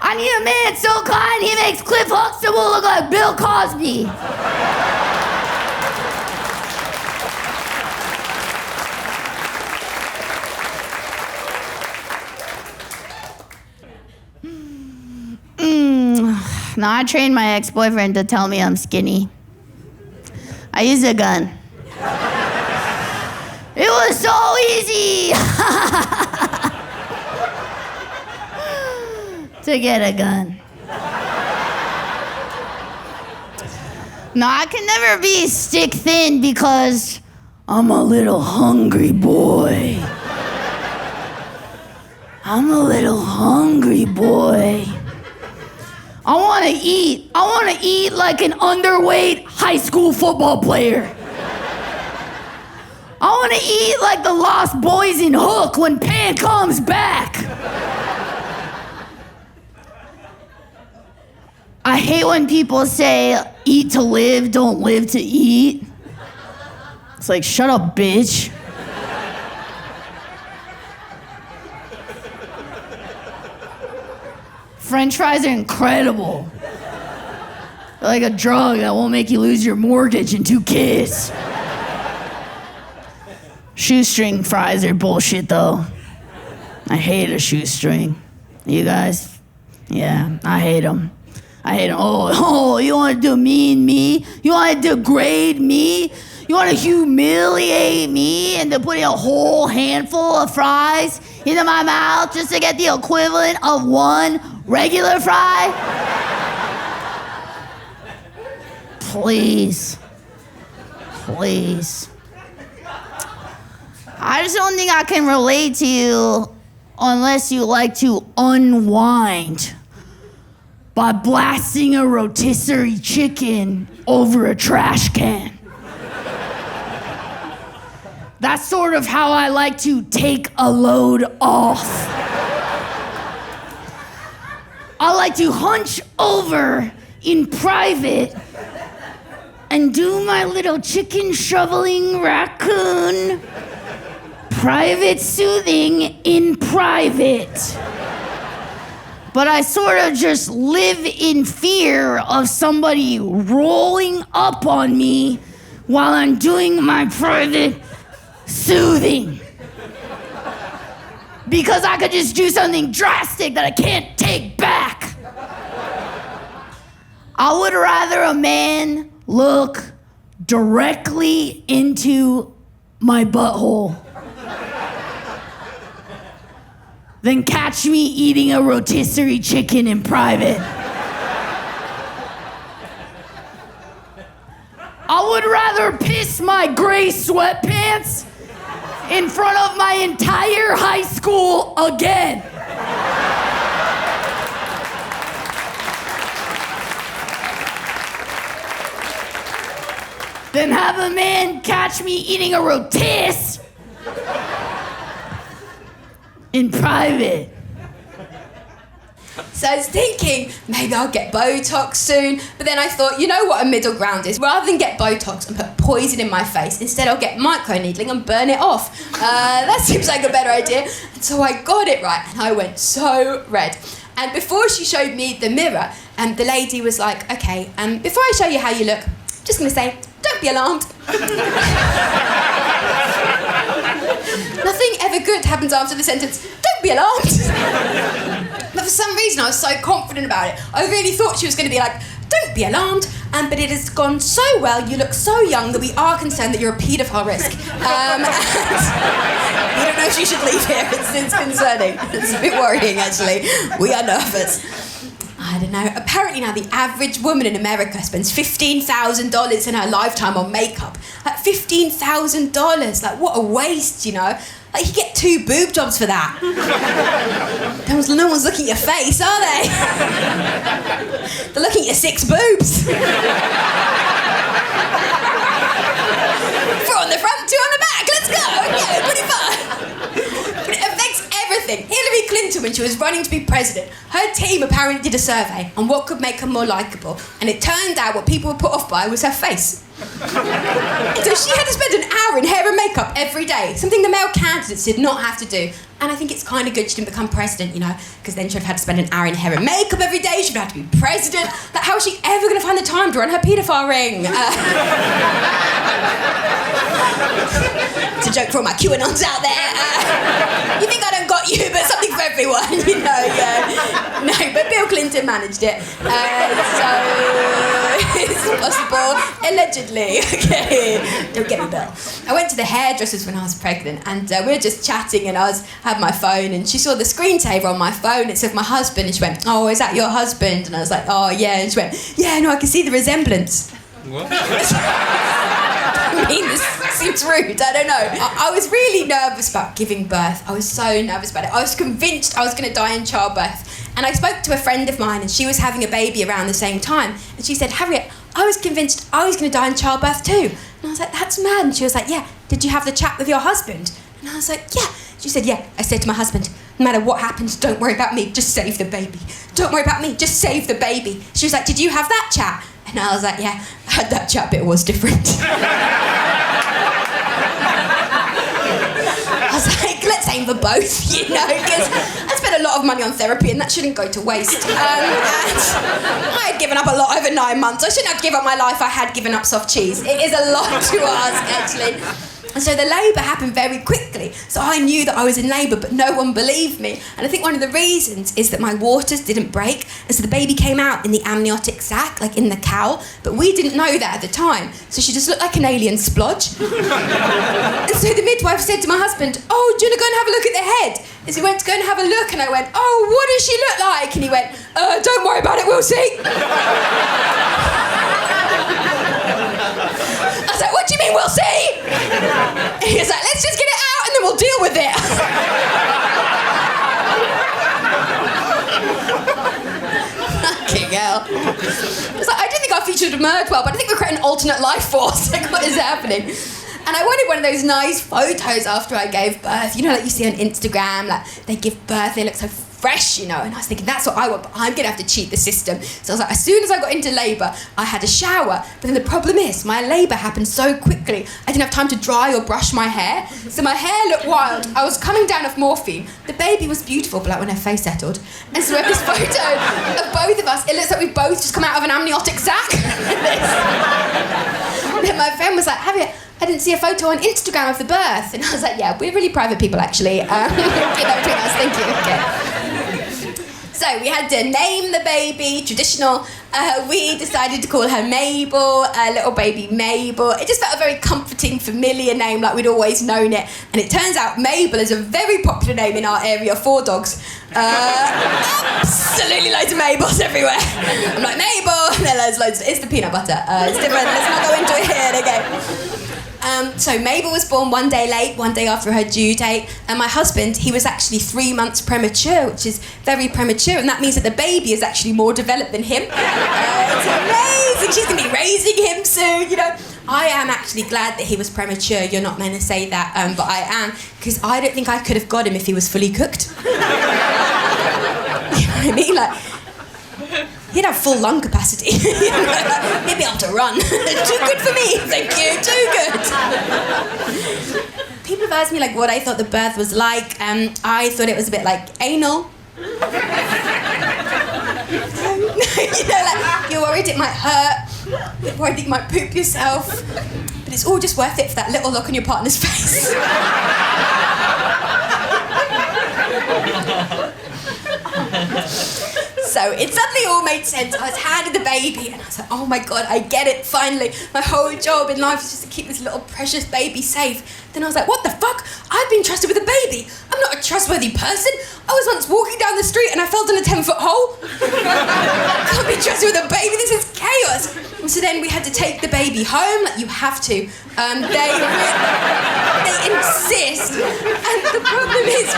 I need a man so kind he makes Cliff Huxtable look like Bill Cosby. No, I trained my ex-boyfriend to tell me I'm skinny. I used a gun. It was so easy to get a gun. No, I can never be stick thin because I'm a little hungry boy. I'm a little hungry boy. I want to eat. I want to eat like an underweight high school football player. I want to eat like the Lost Boys in Hook when Pan comes back. I hate when people say, eat to live, don't live to eat. It's like, shut up, bitch. French fries are incredible. They're like a drug that won't make you lose your mortgage and 2 kids. Shoestring fries are bullshit, though. I hate a shoestring. You guys? Yeah, I hate them. Oh, you want to demean me? You want to degrade me? You want to humiliate me into putting a whole handful of fries into my mouth just to get the equivalent of 1 regular fry? Please. I just don't think I can relate to you unless you like to unwind by blasting a rotisserie chicken over a trash can. That's sort of how I like to take a load off. I like to hunch over in private and do my little chicken shoveling raccoon private soothing in private. But I sort of just live in fear of somebody rolling up on me while I'm doing my private soothing. Because I could just do something drastic that I can't take back. I would rather a man look directly into my butthole than catch me eating a rotisserie chicken in private. I would rather piss my gray sweatpants in front of my entire high school again. Than have a man catch me eating a rotis in private. So I was thinking, maybe I'll get Botox soon. But then I thought, you know what a middle ground is? Rather than get Botox and put poison in my face, instead I'll get microneedling and burn it off. That seems like a better idea. And so I got it right, and I went so red. And before she showed me the mirror, the lady was like, okay, before I show you how you look, I'm just going to say, don't be alarmed. Nothing ever good happens after the sentence, don't be alarmed. But for some reason I was so confident about it. I really thought she was going to be like, don't be alarmed. But it has gone so well, you look so young that we are concerned that you're a paedophile risk. And we don't know if you should leave here, it's concerning. It's a bit worrying actually. We are nervous. I don't know. Apparently now the average woman in America spends $15,000 in her lifetime on makeup. Like $15,000. Like what a waste, you know? Like you get 2 boob jobs for that. No one's looking at your face, are they? They're looking at your 6 boobs. 4 on the front, 2 on the back. Let's go. Okay, pretty fun. But it affects everything. Hillary Clinton, when she was running to be president, her team apparently did a survey on what could make her more likeable, and it turned out what people were put off by was her face. So she had to spend an hour in hair and makeup every day, something the male candidates did not have to do. And I think it's kind of good she didn't become president, you know, because then she'd have had to spend an hour in hair and makeup every day, she'd have to be president. Like, how is she ever going to find the time to run her paedophile ring? It's a joke for all my QAnons out there. You think I don't got you, but something for everyone, you know, yeah. No, but Bill Clinton managed it. So it's possible, allegedly. Okay, don't get me, Bill. I went to the hairdressers when I was pregnant, and we were just chatting, and I had my phone, and she saw the screensaver on my phone. It said my husband, and she went, "Oh, is that your husband?" And I was like, "Oh, yeah." And she went, "Yeah, no, I can see the resemblance." What? I mean, this seems rude, I don't know. I was really nervous about giving birth. I was so nervous about it. I was convinced I was going to die in childbirth. And I spoke to a friend of mine, and she was having a baby around the same time. And she said, "Harriet, I was convinced I was going to die in childbirth too." And I was like, "That's mad." And she was like, "Yeah, did you have the chat with your husband?" And I was like, "Yeah." She said, "Yeah, I said to my husband, no matter what happens, don't worry about me, just save the baby. Don't worry about me, just save the baby." She was like, "Did you have that chat?" And I was like, "Yeah, I had that chat, but it was different." I was like, let's aim for both, you know, because I spent a lot of money on therapy and that shouldn't go to waste. And I had given up a lot over 9 months. I shouldn't have to give up my life. I had given up soft cheese. It is a lot to ask, actually. And so the labour happened very quickly. So I knew that I was in labour, but no one believed me. And I think one of the reasons is that my waters didn't break. And so the baby came out in the amniotic sac, like in the cowl. But we didn't know that at the time. So she just looked like an alien splodge. And so the midwife said to my husband, "Oh, do you want to go and have a look at the head?" And so he went to go and have a look. And I went, "Oh, what does she look like?" And he went, "Don't worry about it, we'll see." I was like, "What do you mean we'll see?" And he was like, "Let's just get it out and then we'll deal with it." Fucking hell. I was like, I didn't think our future would emerge well, but I think we're creating an alternate life force. Like, what is happening? And I wanted one of those nice photos after I gave birth. You know, like you see on Instagram, like they give birth, they look so fresh, you know. And I was thinking, that's what I want, but I'm gonna have to cheat the system. So I was like, as soon as I got into labour, I had a shower. But then the problem is, my labour happened so quickly, I didn't have time to dry or brush my hair. So my hair looked wild. I was coming down off morphine. The baby was beautiful, but like when her face settled. And so I have this photo of both of us. It looks like we've both just come out of an amniotic sac. And then my friend was like, "Harriet, I didn't see a photo on Instagram of the birth." And I was like, "Yeah, we're really private people, actually. Keep that between us, thank you." Okay. So we had to name the baby, traditional. We decided to call her Mabel, little baby Mabel. It just felt a very comforting, familiar name, like we'd always known it. And it turns out Mabel is a very popular name in our area for dogs. Absolutely loads of Mabels everywhere. I'm like, "Mabel," and then there's loads. It's the peanut butter. It's different. Let's not go into it here. Okay. So Mabel was born one day late, one day after her due date, and my husband, he was actually 3 months premature, which is very premature, and that means that the baby is actually more developed than him. It's amazing. She's going to be raising him soon, you know. I am actually glad that he was premature. You're not meant to say that, but I am, because I don't think I could have got him if he was fully cooked. You know what I mean? Like, he'd have full lung capacity. He'd be able to run. Too good for me, thank you, too good. People have asked me like what I thought the birth was like. I thought it was a bit like anal. You know, like you're worried it might hurt, you're worried that you might poop yourself, but it's all just worth it for that little look on your partner's face. So it suddenly all made sense. I was handed the baby and I was like, "Oh my God, I get it, finally. My whole job in life is just to keep this little precious baby safe." Then I was like, what the fuck? I've been trusted with a baby. I'm not a trustworthy person. I was once walking down the street and I fell down a 10-foot hole. I can't be trusted with a baby. This is chaos. And so then we had to take the baby home. Like, you have to. They insist. And the problem is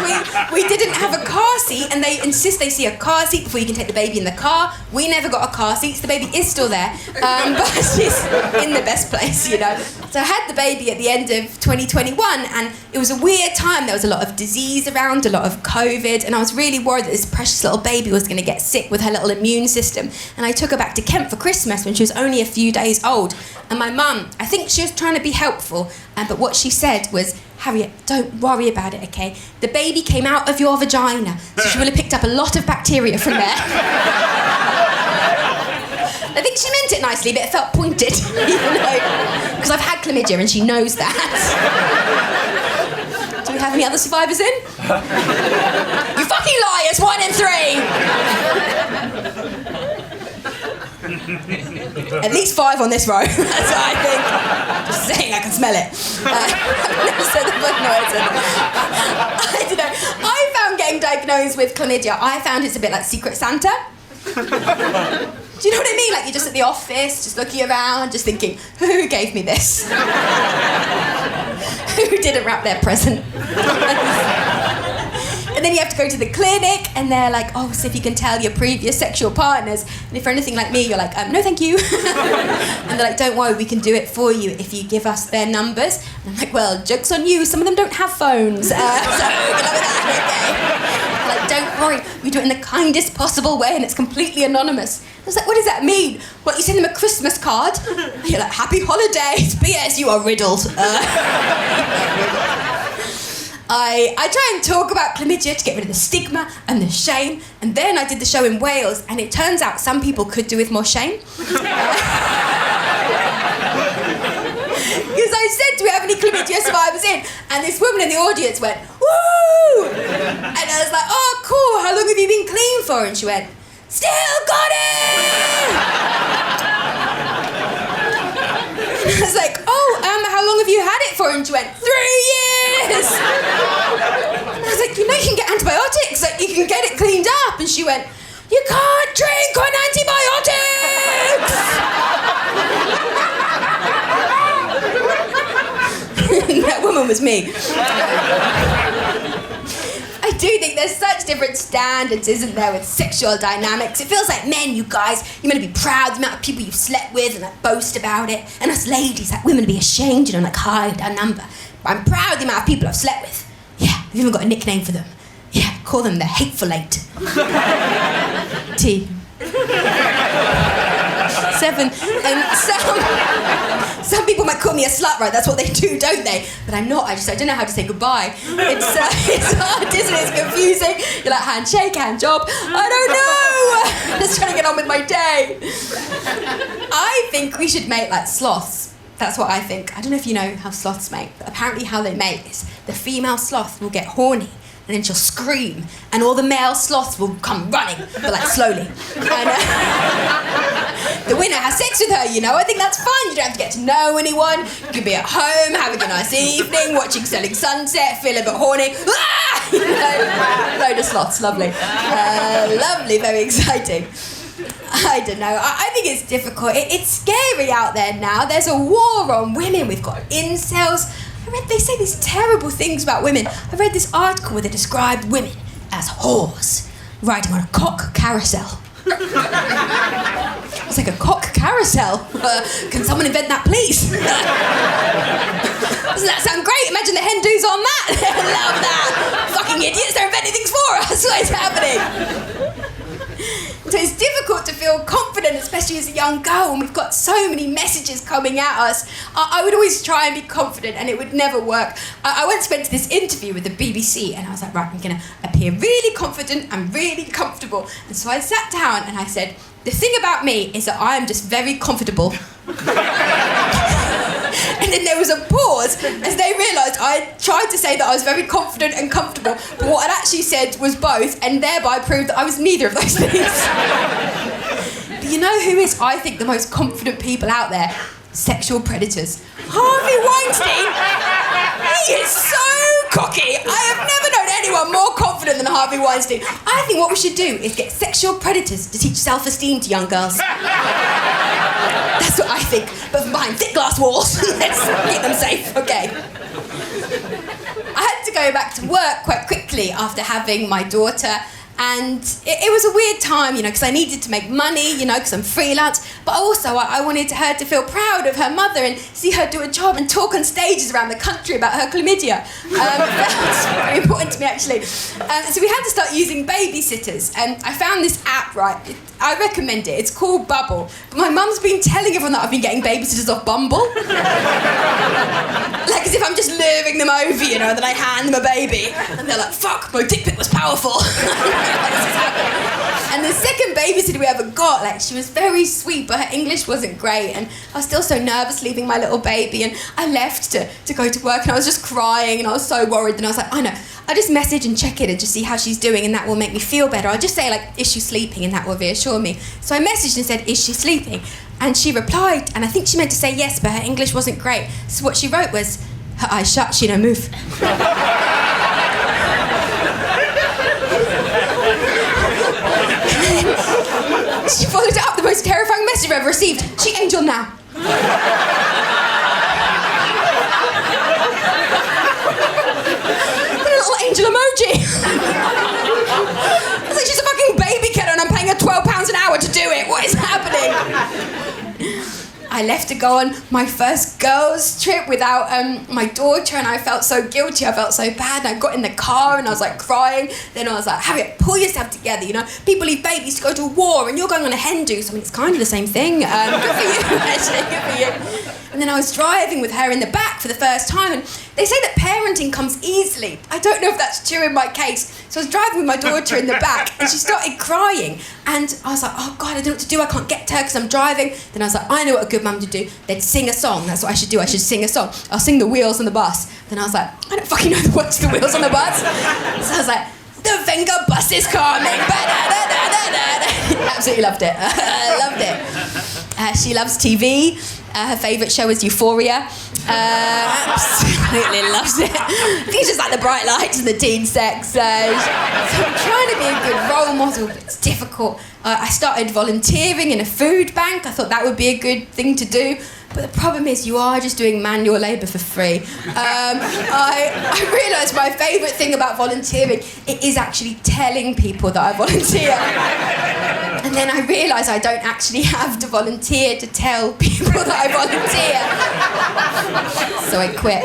we didn't have a car seat, and they insist they see a car seat before you can take the baby in the car. We never got a car seat, so the baby is still there. But she's in the best place, you know. So I had the baby at the end of 2021, and it was a weird time. There was a lot of disease around, a lot of COVID, and I was really worried that this precious little baby was going to get sick with her little immune system. And I took her back to Kent for Christmas when she was only a few days old. And my mum, I think she was trying to be helpful, but what she said was, Harriet, don't worry about it, okay? The baby came out of your vagina, so she will have picked up a lot of bacteria from there. I think she meant it nicely, but it felt pointed, you know, because I've had chlamydia and she knows that. Do we have any other survivors in? You fucking liars, 1 in 3. At least 5 on this row. That's what I think. Just saying, I can smell it. I don't know. I found getting diagnosed with chlamydia, I found it's a bit like Secret Santa. Do you know what I mean? Like, you're just at the office, just looking around, just thinking, who gave me this? Who didn't wrap their present? And then you have to go to the clinic, and they're like, oh, so if you can tell your previous sexual partners. And if you're anything like me, you're like, no, thank you. And they're like, don't worry, we can do it for you if you give us their numbers. And I'm like, well, joke's on you. Some of them don't have phones. So good luck with that, okay? Like, don't worry, we do it in the kindest possible way, and it's completely anonymous. I was like, what does that mean? Well, you send them a Christmas card. And you're like, happy holidays. P.S. You are riddled. I try and talk about chlamydia to get rid of the stigma and the shame, and then I did the show in Wales, and it turns out some people could do with more shame. Because I said, do we have any chlamydia survivors in? And this woman in the audience went, woo! And I was like, oh, cool, how long have you been clean for? And she went, still got it! And I was like, oh, how long have you had it for? And she went, 3 years! And I was like, you know you can get antibiotics, like you can get it cleaned up. And she went, you can't drink on antibiotics! That woman was me. I do think there's such different standards, isn't there, with sexual dynamics. It feels like men, you guys, you're meant to be proud of the amount of people you've slept with and like boast about it. And us ladies, like women, to be ashamed, you know, like hide our number. But I'm proud of the amount of people I've slept with. Yeah, I've even got a nickname for them. Yeah, call them the Hateful Eight. T. 7. And some people might call me a slut, right? That's what they do, don't they? But I'm not. I don't know how to say goodbye. It's hard, isn't it? It's confusing. You're like, handshake, hand job. I don't know. Just trying to get on with my day. I think we should mate like sloths. That's what I think. I don't know if you know how sloths mate, but apparently how they mate is the female sloth will get horny, and then she'll scream, and all the male sloths will come running, but like slowly. And the winner has sex with her, you know. I think that's fun. You don't have to get to know anyone. You can be at home, having a nice evening, watching Selling Sunset, feel a bit horny. Ah! You know, load of sloths, lovely. Lovely, very exciting. I don't know. I think it's difficult. It's scary out there now. There's a war on women. We've got incels. They say these terrible things about women. I read this article where they described women as whores riding on a cock carousel. It's like a cock carousel. Can someone invent that, please? Doesn't that sound great? Imagine the Hindus on that. I love that. Fucking idiots, they're inventing things for us. What is happening? So it's difficult to feel confident, especially as a young girl, and we've got so many messages coming at us. I would always try and be confident, and it would never work. I once went to this interview with the BBC, and I was like, right, I'm going to appear really confident and really comfortable. And so I sat down and I said, the thing about me is that I am just very comfortable. And then there was a pause as they realised I tried to say that I was very confident and comfortable, but what I'd actually said was both, and thereby proved that I was neither of those things. But you know who is, I think, the most confident people out there? sexual predators. Harvey Weinstein, he is so cocky. I have never known anyone more confident than Harvey Weinstein. I think what we should do is get sexual predators to teach self-esteem to young girls. That's what I think, but from behind thick glass walls. Let's keep them safe, okay. I had to go back to work quite quickly after having my daughter, and it was a weird time, because I needed to make money, because I'm freelance, but also I wanted her to feel proud of her mother and see her do a job and talk on stages around the country about her chlamydia. That's very important to me, actually. So we had to start using babysitters, and I found this app, right? I recommend it. It's called Bubble. But my mum's been telling everyone that I've been getting babysitters off Bumble. Like as if I'm just luring them over, and then I hand them a baby. And they're like, fuck, my dick pic was powerful. And the second babysitter we ever got, she was very sweet, but her English wasn't great. And I was still so nervous leaving my little baby. And I left to go to work, and I was just crying, and I was so worried. And I was like, I know, I'll just message and check in and just see how she's doing, and that will make me feel better. I'll just say, is she sleeping? And that will reassure me. So I messaged and said, is she sleeping? And she replied, and I think she meant to say yes, but her English wasn't great. So what she wrote was, her eyes shut, she no move. She followed it up, the most terrifying message I've ever received. She angel now. The little angel emoji. It's like she's a fucking baby killer and I'm paying her £12 an hour to do it. What is happening? I left to go on my first girls' trip without my daughter, and I felt so guilty, I felt so bad, and I got in the car and I was crying. Then I was like, Harriet, pull yourself together, people leave babies to go to war and you're going on a hen do, so it's kind of the same thing. Good for you, actually, good for you. And then I was driving with her in the back for the first time, and they say that parenting comes easily. I don't know if that's true in my case. So I was driving with my daughter in the back, and she started crying. And I was like, oh God, I don't know what to do. I can't get to her because I'm driving. Then I was like, I know what a good mum to do. They'd sing a song. That's what I should do. I should sing a song. I'll sing The Wheels on the Bus. Then I was like, I don't fucking know the words to The Wheels on the Bus. So I was like, the Venga bus is coming. Absolutely loved it. Loved it. She loves TV. Her favourite show is Euphoria. Absolutely loves it. I think it's just the bright lights and the teen sex. So I'm trying to be a good role model, but it's difficult. I started volunteering in a food bank. I thought that would be a good thing to do. But the problem is you are just doing manual labour for free. I realised my favourite thing about volunteering, it is actually telling people that I volunteer. And then I realised I don't actually have to volunteer to tell people that I volunteer. So I quit.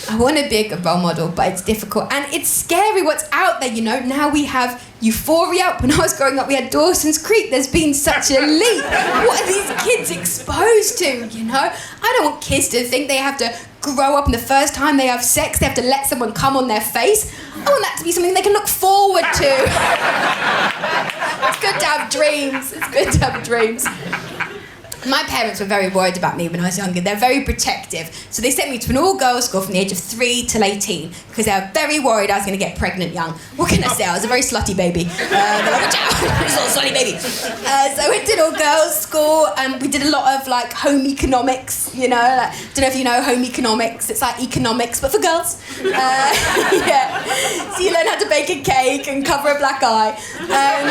I want to be a good role model, but it's difficult. And it's scary what's out there, Now we have Euphoria. When I was growing up, we had Dawson's Creek. There's been such a leap. What are these kids exposed to, I don't want kids to think they have to grow up and the first time they have sex, they have to let someone come on their face. I want that to be something they can look forward to. It's good to have dreams. It's good to have dreams. My parents were very worried about me when I was younger. They're very protective. So they sent me to an all-girls school from the age of 3 till 18 because they were very worried I was going to get pregnant young. What can I say? I was a very slutty baby. They're like, watch out, this little slutty baby. So I went to an all-girls school and we did a lot of home economics, don't know if you know home economics. It's like economics, but for girls. Yeah. So you learn how to bake a cake and cover a black eye. Very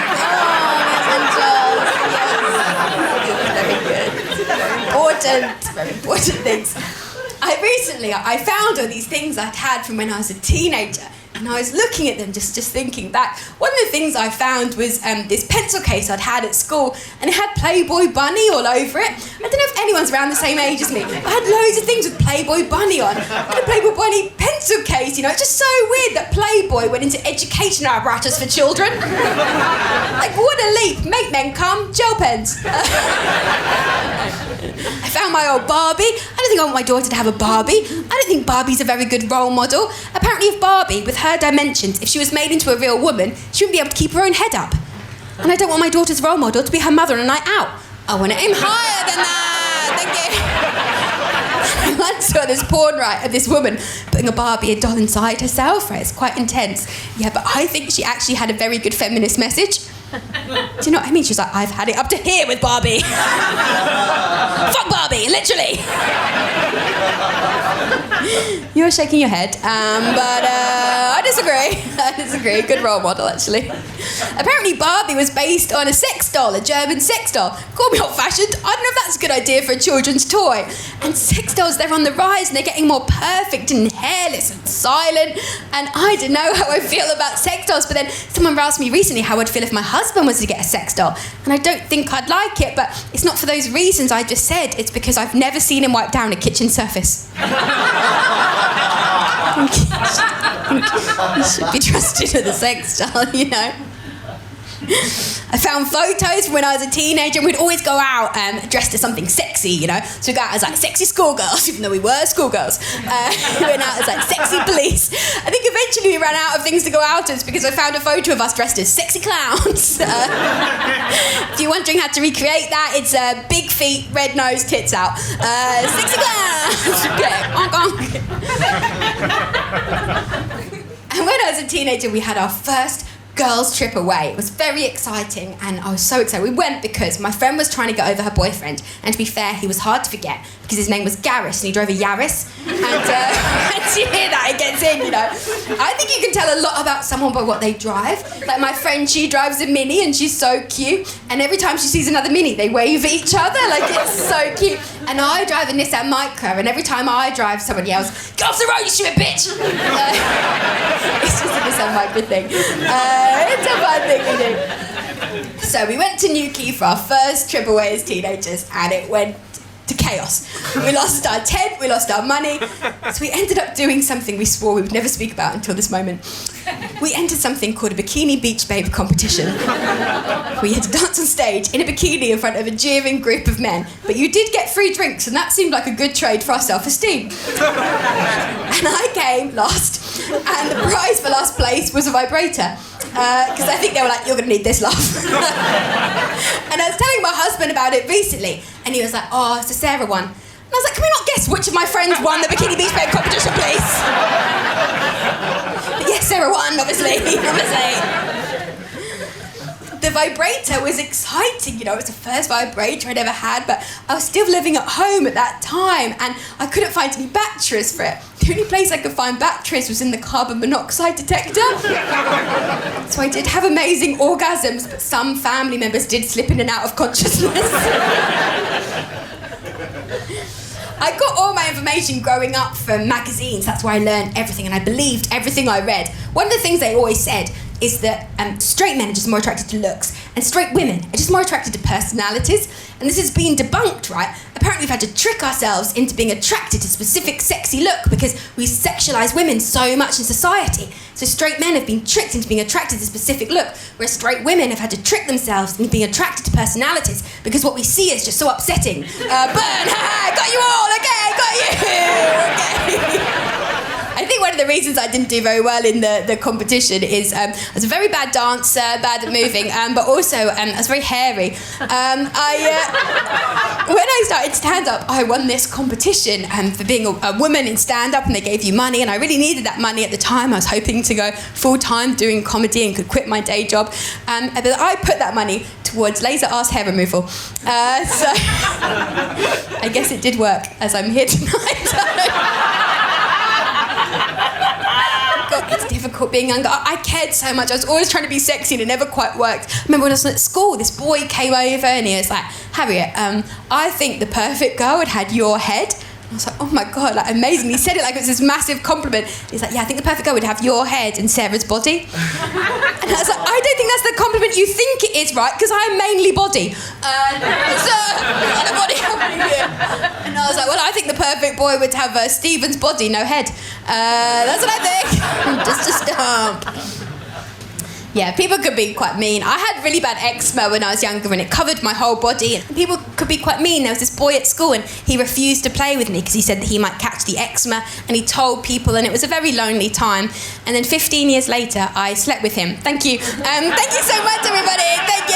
good. Very important things. I found all these things I'd had from when I was a teenager, and I was looking at them just thinking back. One of the things I found was this pencil case I'd had at school, and it had Playboy Bunny all over it. I don't know if anyone's around the same age as me. I had loads of things with Playboy Bunny on. I had a Playboy Bunny pencil case, It's just so weird that Playboy went into educational apparatus for children. What a leap. Make men come, gel pens. I found my old Barbie. I don't think I want my daughter to have a Barbie. I don't think Barbie's a very good role model. Apparently if Barbie, with her dimensions, if she was made into a real woman, she wouldn't be able to keep her own head up. And I don't want my daughter's role model to be her mother on a night out. I want to aim higher than that. Thank you. I once saw this porn, of this woman putting a doll inside herself, It's quite intense. Yeah, but I think she actually had a very good feminist message. Do you know what I mean? She was like, I've had it up to here with Barbie. Fuck Barbie, literally. You're shaking your head, but I disagree. Good role model, actually. Apparently Barbie was based on a sex doll, a German sex doll. Call me old-fashioned. I don't know if that's a good idea for a children's toy. And sex dolls, they're on the rise and they're getting more perfect and hairless and silent. And I don't know how I feel about sex dolls, but then someone asked me recently how I'd feel if my husband was to get a sex doll. And I don't think I'd like it, but it's not for those reasons I just said. It's because I've never seen him wipe down a kitchen surface. He should be trusted with a sex doll, you know. I found photos from when I was a teenager and we'd always go out dressed as something sexy, you know. So we'd go out as like sexy schoolgirls, even though we were schoolgirls. We went out as like sexy police. I think eventually we ran out of things to go out as because I found a photo of us dressed as sexy clowns. If you're wondering how to recreate that, it's big feet, red nose, tits out. Sexy clowns! Okay. And when I was a teenager, we had our first girls' trip away. It was very exciting and I was so excited. We went because my friend was trying to get over her boyfriend, and to be fair, he was hard to forget because his name was Garris and he drove a Yaris. And you hear that, it gets in, you know. I think you can tell a lot about someone by what they drive. Like my friend, she drives a Mini and she's so cute, and every time she sees another Mini, they wave at each other, like it's so cute. And I drive a Nissan Micra, and every time I drive, someone yells, "Get off the road, you stupid bitch!" It's just a Nissan Micra thing. It's a fun thing to do. So we went to Newquay for our first trip away as teenagers, and it went to chaos. We lost our tent, we lost our money, so we ended up doing something we swore we would never speak about until this moment. We entered something called a Bikini Beach Babe competition. We had to dance on stage in a bikini in front of a jeering group of men, but you did get free drinks, and that seemed like a good trade for our self-esteem. And I came last, and the prize for last place was a vibrator. Because I think they were like, "You're going to need this, love." And I was telling my husband about it recently, and he was like, "Oh, it's a Sarah one." And I was like, "Can we not guess which of my friends won the Bikini Beach Babe competition, please?" But yes, Sarah won, obviously. The vibrator was exciting, you know, it was the first vibrator I'd ever had, but I was still living at home at that time, and I couldn't find any batteries for it. The only place I could find batteries was in the carbon monoxide detector. So I did have amazing orgasms, but some family members did slip in and out of consciousness. I got all my information growing up from magazines. That's where I learned everything, and I believed everything I read. One of the things they always said is that straight men are just more attracted to looks, and straight women are just more attracted to personalities. And this has been debunked, right? Apparently we've had to trick ourselves into being attracted to a specific sexy look because we sexualise women so much in society. So straight men have been tricked into being attracted to a specific look, whereas straight women have had to trick themselves into being attracted to personalities because what we see is just so upsetting. Burn, got you all, okay, got you, okay. I think one of the reasons I didn't do very well in the competition is I was a very bad dancer, bad at moving, but also I was very hairy. When I started stand-up, I won this competition for being a woman in stand-up, and they gave you money, and I really needed that money at the time. I was hoping to go full-time doing comedy and could quit my day job. But I put that money towards laser arse hair removal. So I guess it did work, as I'm here tonight. God, it's difficult being younger. I cared so much. I was always trying to be sexy and it never quite worked. I remember when I was at school, this boy came over and he was like, "Harriet, I think the perfect girl had had your head." I was like, "Oh my God, like amazing." He said it like it was this massive compliment. He's like, "Yeah, I think the perfect girl would have your head and Sarah's body." And I was like, "I don't think that's the compliment you think it is, right? Because I'm mainly body." And I was like, "Well, I think the perfect boy would have Stephen's body, no head." That's what I think. Just a stump. Yeah, people could be quite mean. I had really bad eczema when I was younger and it covered my whole body. And people could be quite mean. There was this boy at school and he refused to play with me because he said that he might catch the eczema, and he told people, and it was a very lonely time. And then 15 years later, I slept with him. Thank you. Thank you so much, everybody. Thank you.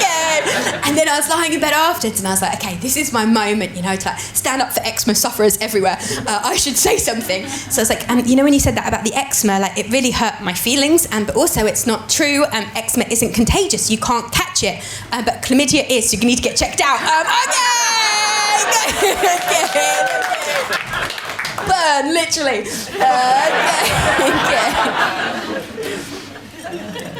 okay. And then I was lying in bed afterwards and I was like, okay, this is my moment, to like stand up for eczema sufferers everywhere. I should say something. So I was like, when you said that about the eczema, like it really hurt my feelings, but also it's not true. Eczema isn't contagious, you can't catch it, but chlamydia is, so you need to get checked out. Okay. Burn, literally. Okay.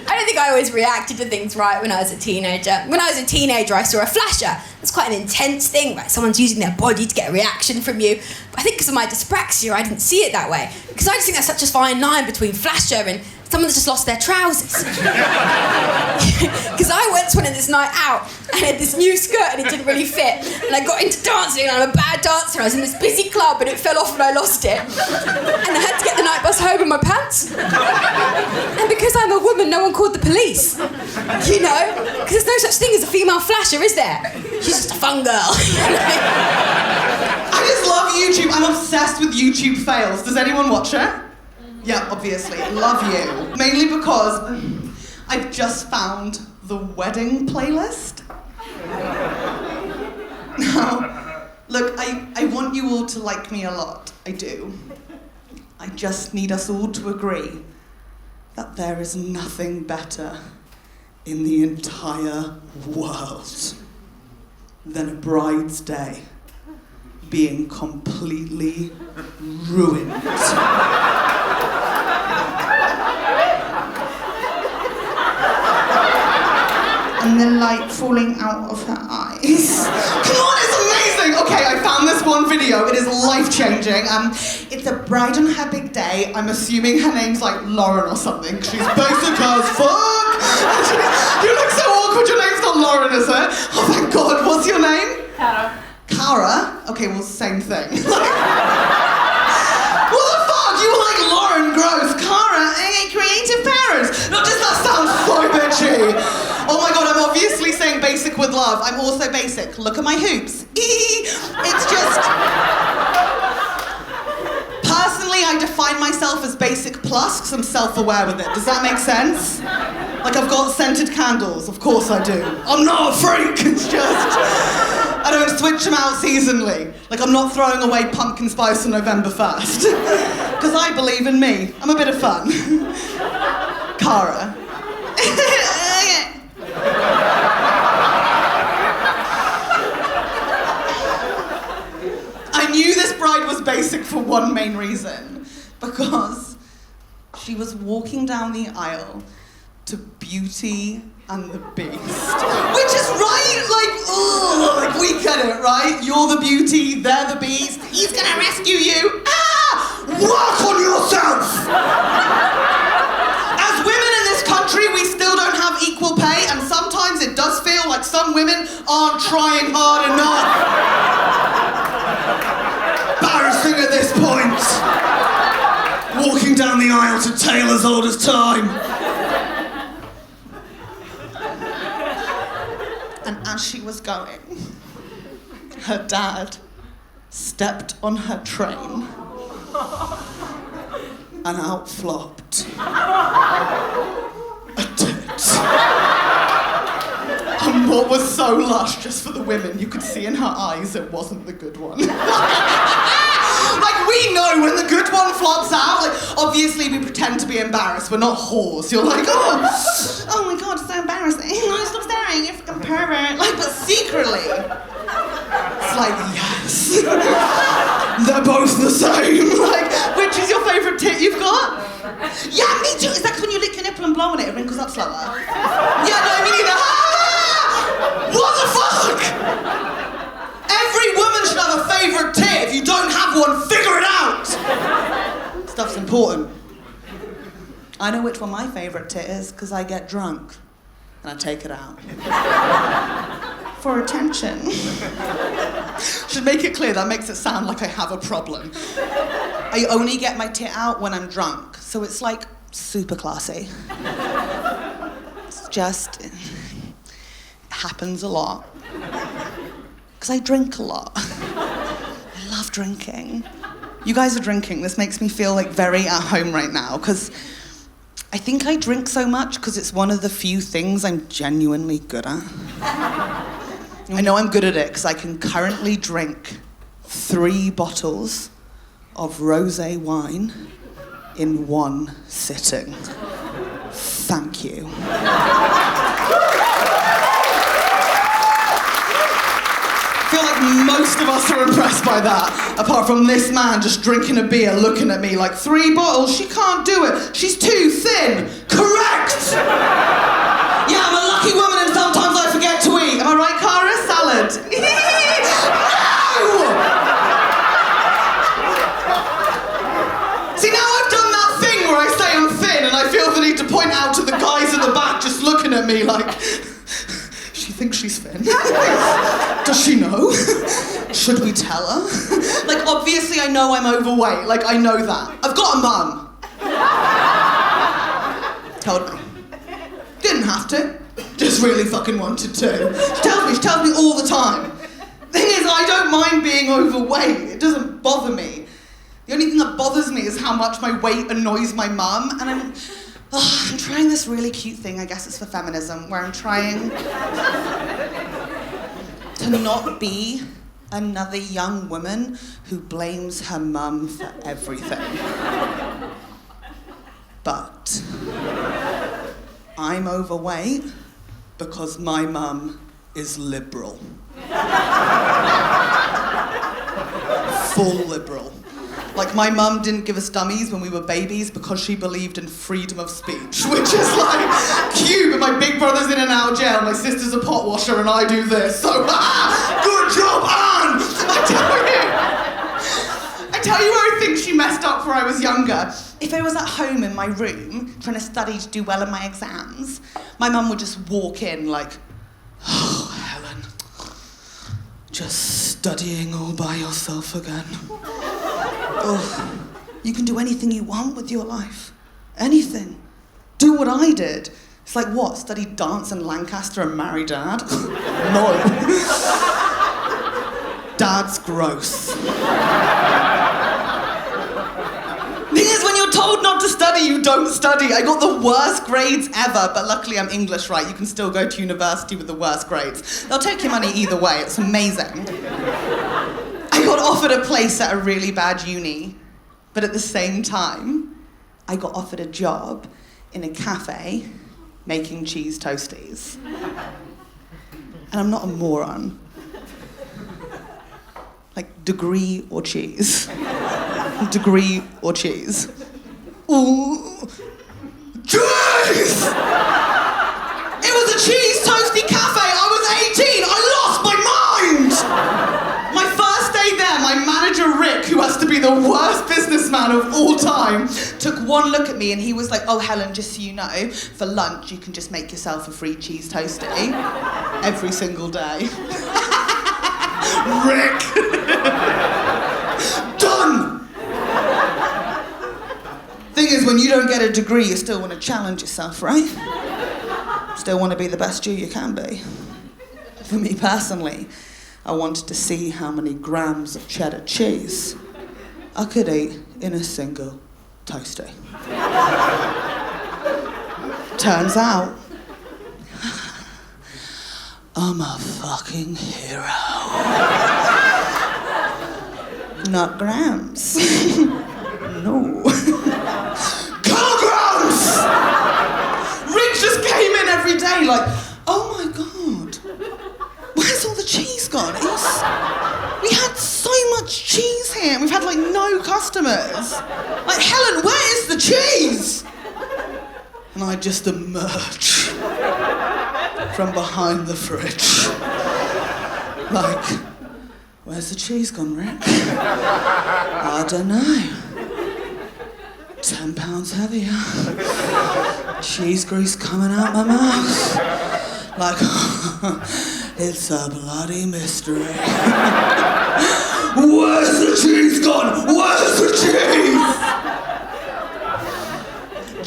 I don't think I always reacted to things right when I was a teenager. When I was a teenager, I saw a flasher. It's quite an intense thing, right? Someone's using their body to get a reaction from you. But I think because of my dyspraxia, I didn't see it that way. Because I just think that's such a fine line between flasher and someone that's just lost their trousers. Because I went to one of this night out and I had this new skirt and it didn't really fit. And I got into dancing and I'm a bad dancer. I was in this busy club and it fell off and I lost it. And I had to get the night bus home in my pants. And because I'm a woman, no one called the police. Because there's no such thing as a female flasher, is there? She's just a fun girl. I just love YouTube. I'm obsessed with YouTube fails. Does anyone watch it? Yeah, obviously. Love you. Mainly because I've just found the wedding playlist. Now, look, I want you all to like me a lot. I do. I just need us all to agree that there is nothing better in the entire world than a bride's day being completely ruined. And the light falling out of her eyes. Come on, it's amazing! Okay, I found this one video. It is life-changing. It's a bride on her big day. I'm assuming her name's like Lauren or something. She's basic as fuck! You look so awkward. Your name's not Lauren, is it? Oh, thank God. What's your name? Cara. Cara? Okay, well, same thing. What the fuck? You were like Lauren, gross. Cara, creative parents. No, just that sounds so bitchy. Oh my God, I'm obviously saying basic with love. I'm also basic. Look at my hoops. It's just... Personally, I define myself as basic plus because I'm self-aware with it. Does that make sense? Like I've got scented candles. Of course I do. I'm not a freak. It's just... I don't switch them out seasonally. Like I'm not throwing away pumpkin spice on November 1st. Because I believe in me. I'm a bit of fun. Cara. I knew this bride was basic for one main reason. Because she was walking down the aisle to Beauty and the Beast. Which is right, like we get it, right? You're the beauty, they're the beast, he's gonna rescue you. Work on yourself! As women in this country, we still don't have equal pay, and sometimes it does feel like some women aren't trying hard enough. Embarrassing at this point. Walking down the aisle to Taylor's Oldest Time. And as she was going, her dad stepped on her train and out flopped a tit. And what was so lush, just for the women, you could see in her eyes it wasn't the good one. Like, we know when the good one flops out, like, obviously we pretend to be embarrassed, we're not whores. You're like, oh my God, it's so embarrassing. Stop staring, you're a fucking pervert. Like, but secretly, it's like, yes. They're both the same. Like, which is your favourite tit you've got? Yeah, me too. Is that 'cause when you lick your nipple and blow on it, it wrinkles up slower? Yeah, no, me neither. What the fuck? Every woman should have a favourite tit. If you don't have one, figure it out. Stuff's important. I know which one my favourite tit is because I get drunk and I take it out. For attention. Should make it clear, that makes it sound like I have a problem. I only get my tit out when I'm drunk, so it's like super classy. It's just... it happens a lot. Because I drink a lot. I love drinking. You guys are drinking. This makes me feel like very at home right now, because I think I drink so much because it's one of the few things I'm genuinely good at. I know I'm good at it because I can currently drink 3 bottles of rosé wine in one sitting. Thank you. I feel like most of us are impressed by that, apart from this man just drinking a beer, looking at me like 3 bottles, she can't do it, she's too thin. Correct! Yeah, I'm a lucky woman and sometimes I forget to eat. Am I right, Cara? Salad. No! See, now I've done that thing where I say I'm thin and I feel the need to point out to the guys at the back just looking at me like, she thinks she's thin. Does she know? Should we tell her? Like, obviously I know I'm overweight. Like, I know that. I've got a mum. Told me. Didn't have to. Just really fucking wanted to. She tells me all the time. Thing is, I don't mind being overweight. It doesn't bother me. The only thing that bothers me is how much my weight annoys my mum, and I'm trying this really cute thing, I guess it's for feminism, where I'm trying to not be another young woman who blames her mum for everything. But I'm overweight because my mum is liberal. Full liberal. Like, my mum didn't give us dummies when we were babies because she believed in freedom of speech, which is like cute, but my big brother's in and out of jail, my sister's a pot washer, and I do this, so good job, Anne! I tell you where I think she messed up when I was younger. If I was at home in my room, trying to study to do well in my exams, my mum would just walk in like, oh, Helen, just studying all by yourself again. Oh, you can do anything you want with your life. Anything. Do what I did. It's like, what, study dance in Lancaster and marry Dad? No. Dad's gross. Thing is, when you're told not to study, you don't study. I got the worst grades ever, but luckily I'm English, right? You can still go to university with the worst grades. They'll take your money either way, it's amazing. I got offered a place at a really bad uni, but at the same time, I got offered a job in a cafe making cheese toasties. And I'm not a moron. Like, degree or cheese. Degree or cheese. Ooh. Cheese! It was a cheese toasty cafe. I was 18. I lost my mind! My first day there, my manager Rick, who has to be the worst businessman of all time, took one look at me and he was like, oh, Helen, just so you know, for lunch you can just make yourself a free cheese toasty every single day. Rick! Done! Thing is, when you don't get a degree, you still want to challenge yourself, right? Still want to be the best you can be. For me personally, I wanted to see how many grams of cheddar cheese I could eat in a single toasty. Turns out, I'm a fucking hero. Not grams. No. Kilograms! Rick just came in every day like, oh my God, where's all the cheese gone? We had so much cheese here, and we've had like no customers. Like, Helen, where is the cheese? And I just emerge from behind the fridge. Like, where's the cheese gone, Rick? I don't know. 10 pounds heavier. Cheese grease coming out my mouth. Like, it's a bloody mystery. Where's the cheese gone? Where's the cheese?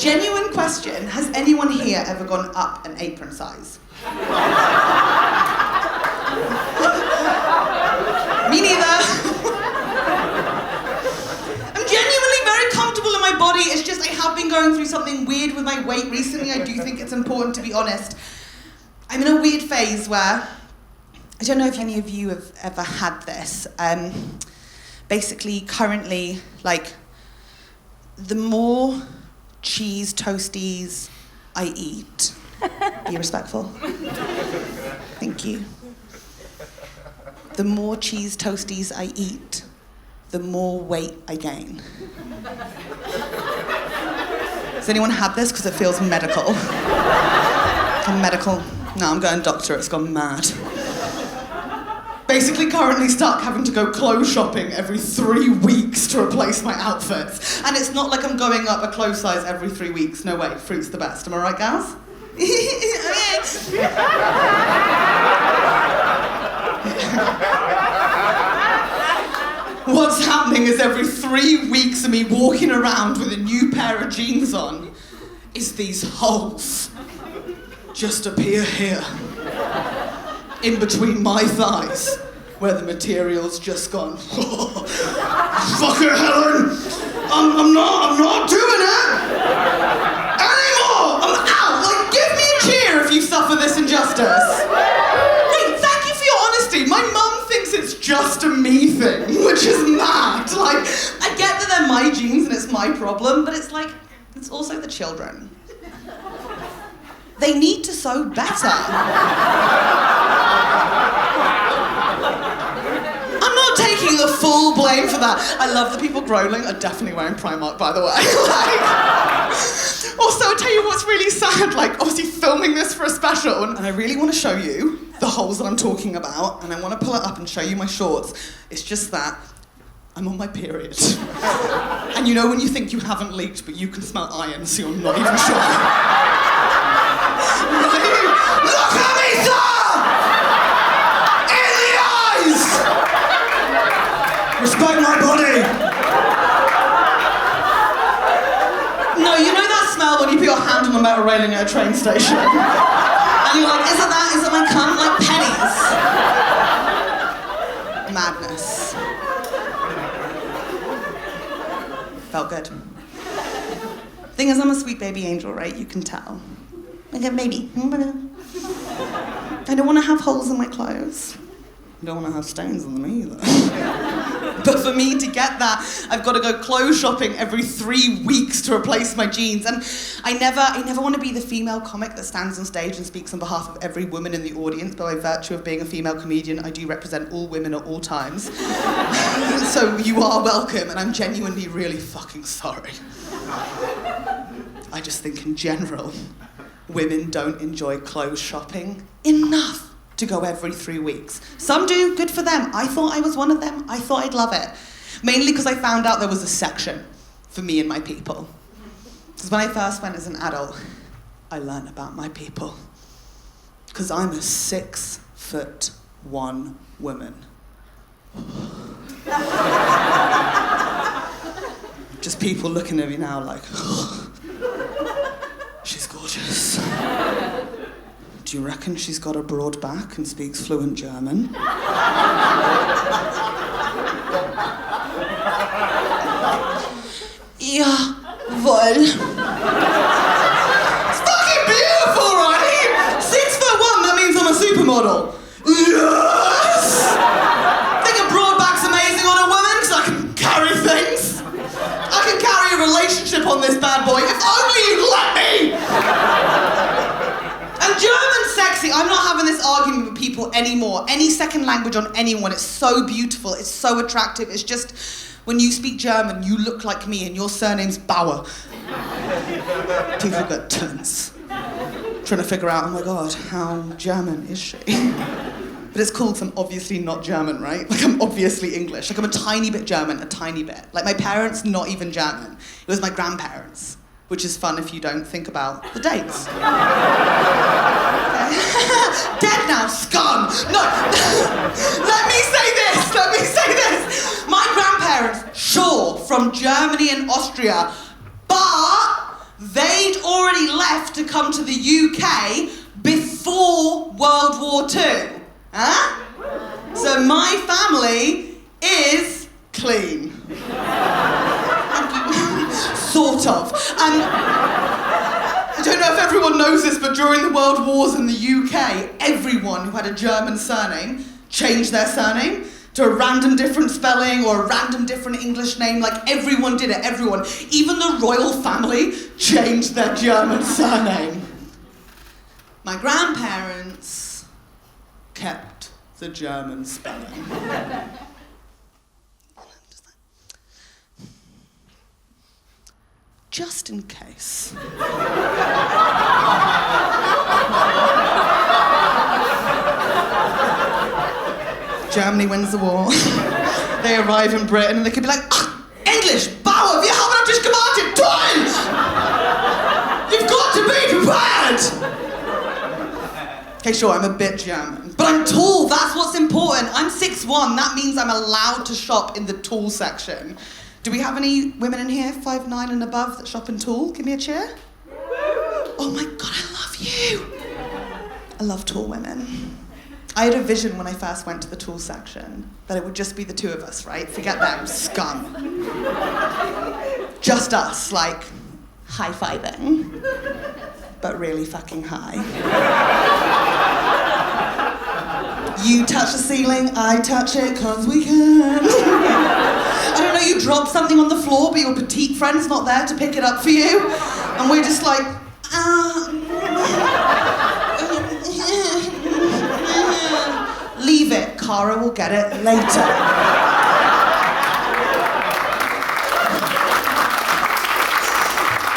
Genuine question, has anyone here ever gone up an apron size? Me neither. I'm genuinely very comfortable in my my body. It's just I have been going through something weird with my weight recently. I do think it's important to be honest. I'm in a weird phase where, I don't know if any of you have ever had this. Basically, currently, like, the more cheese toasties I eat, be respectful. Thank you. The more cheese toasties I eat, the more weight I gain. Has anyone had this? Because it feels medical. Medical. No, I'm going doctor, it's gone mad. Basically currently stuck having to go clothes shopping every 3 weeks to replace my outfits. And it's not like I'm going up a clothes size every 3 weeks. No way, fruit's the best. Am I right, gals? What's happening is every 3 weeks of me walking around with a new pair of jeans on is these holes just appear here, in between my thighs, where the material's just gone, fuck it, Helen, I'm not doing it anymore, I'm out, like, give me a cheer if you suffer this injustice. Wait, thank you for your honesty, my mum thinks it's just a me thing, which is mad, like, I get that they're my jeans and it's my problem, but it's like, it's also the children. They need to sew better. I'm not taking the full blame for that. I love the people groaning are definitely wearing Primark, by the way. Also, I'll tell you what's really sad, like, obviously filming this for a special, and I really want to show you the holes that I'm talking about, and I want to pull it up and show you my shorts. It's just that I'm on my period. And you know when you think you haven't leaked, but you can smell iron, so you're not even sure. Look at me, sir! In the eyes! Respect my body! No, you know that smell when you put your hand on the metal railing at a train station? And you're like, is it my cunt? Like pennies? Madness. Felt good. Thing is, I'm a sweet baby angel, right? You can tell. Like a baby. I don't want to have holes in my clothes. I don't want to have stains on them either. But for me to get that, I've got to go clothes shopping every 3 weeks to replace my jeans. And I never want to be the female comic that stands on stage and speaks on behalf of every woman in the audience, but by virtue of being a female comedian, I do represent all women at all times. So you are welcome, and I'm genuinely really fucking sorry. I just think in general, women don't enjoy clothes shopping enough to go every 3 weeks. Some do, good for them. I thought I was one of them. I thought I'd love it. Mainly because I found out there was a section for me and my people. Because when I first went as an adult, I learned about my people. Because I'm a 6'1" woman. Just people looking at me now like, oh, she's gorgeous. Do you reckon she's got a broad back and speaks fluent German? Jawohl. It's fucking beautiful, right? 6'1", that means I'm a supermodel. Yes! I think a broad back's amazing on a woman because I can carry things. I can carry a relationship on this bad boy if only you'd let me! And German's sexy. I'm not having this argument with people anymore. Any second language on anyone, it's so beautiful, it's so attractive. It's just, when you speak German, you look like me and your surname's Bauer. People get tense. Trying to figure out, oh my God, how German is she? But it's cool because I'm obviously not German, right? Like, I'm obviously English. Like, I'm a tiny bit German, a tiny bit. Like, my parents, not even German. It was my grandparents. Which is fun if you don't think about the dates. Dead now, scum! No, let me say this. My grandparents, sure, from Germany and Austria, but they'd already left to come to the UK before World War II. Huh? So my family is clean. So sort of. I don't know if everyone knows this, but during the World Wars in the UK, everyone who had a German surname changed their surname to a random different spelling or a random different English name. Like, everyone did it, everyone. Even the royal family changed their German surname. My grandparents kept the German spelling. Just in case. Germany wins the war. They arrive in Britain and they could be like, English, Bauer, wir haben auf dich gewartet, Deutsch! You've got to be prepared! Okay, sure, I'm a bit German, but I'm tall, that's what's important. I'm 6'1", that means I'm allowed to shop in the tall section. Do we have any women in here, 5'9" and above, that shop in tall? Give me a cheer. Oh my God, I love you. I love tall women. I had a vision when I first went to the tall section that it would just be the two of us, right? Forget them, scum. Just us, like, high-fiving, but really fucking high. You touch the ceiling, I touch it, 'cause we can. I don't know, you drop something on the floor, but your petite friend's not there to pick it up for you, and we're just like, leave it, Cara will get it later.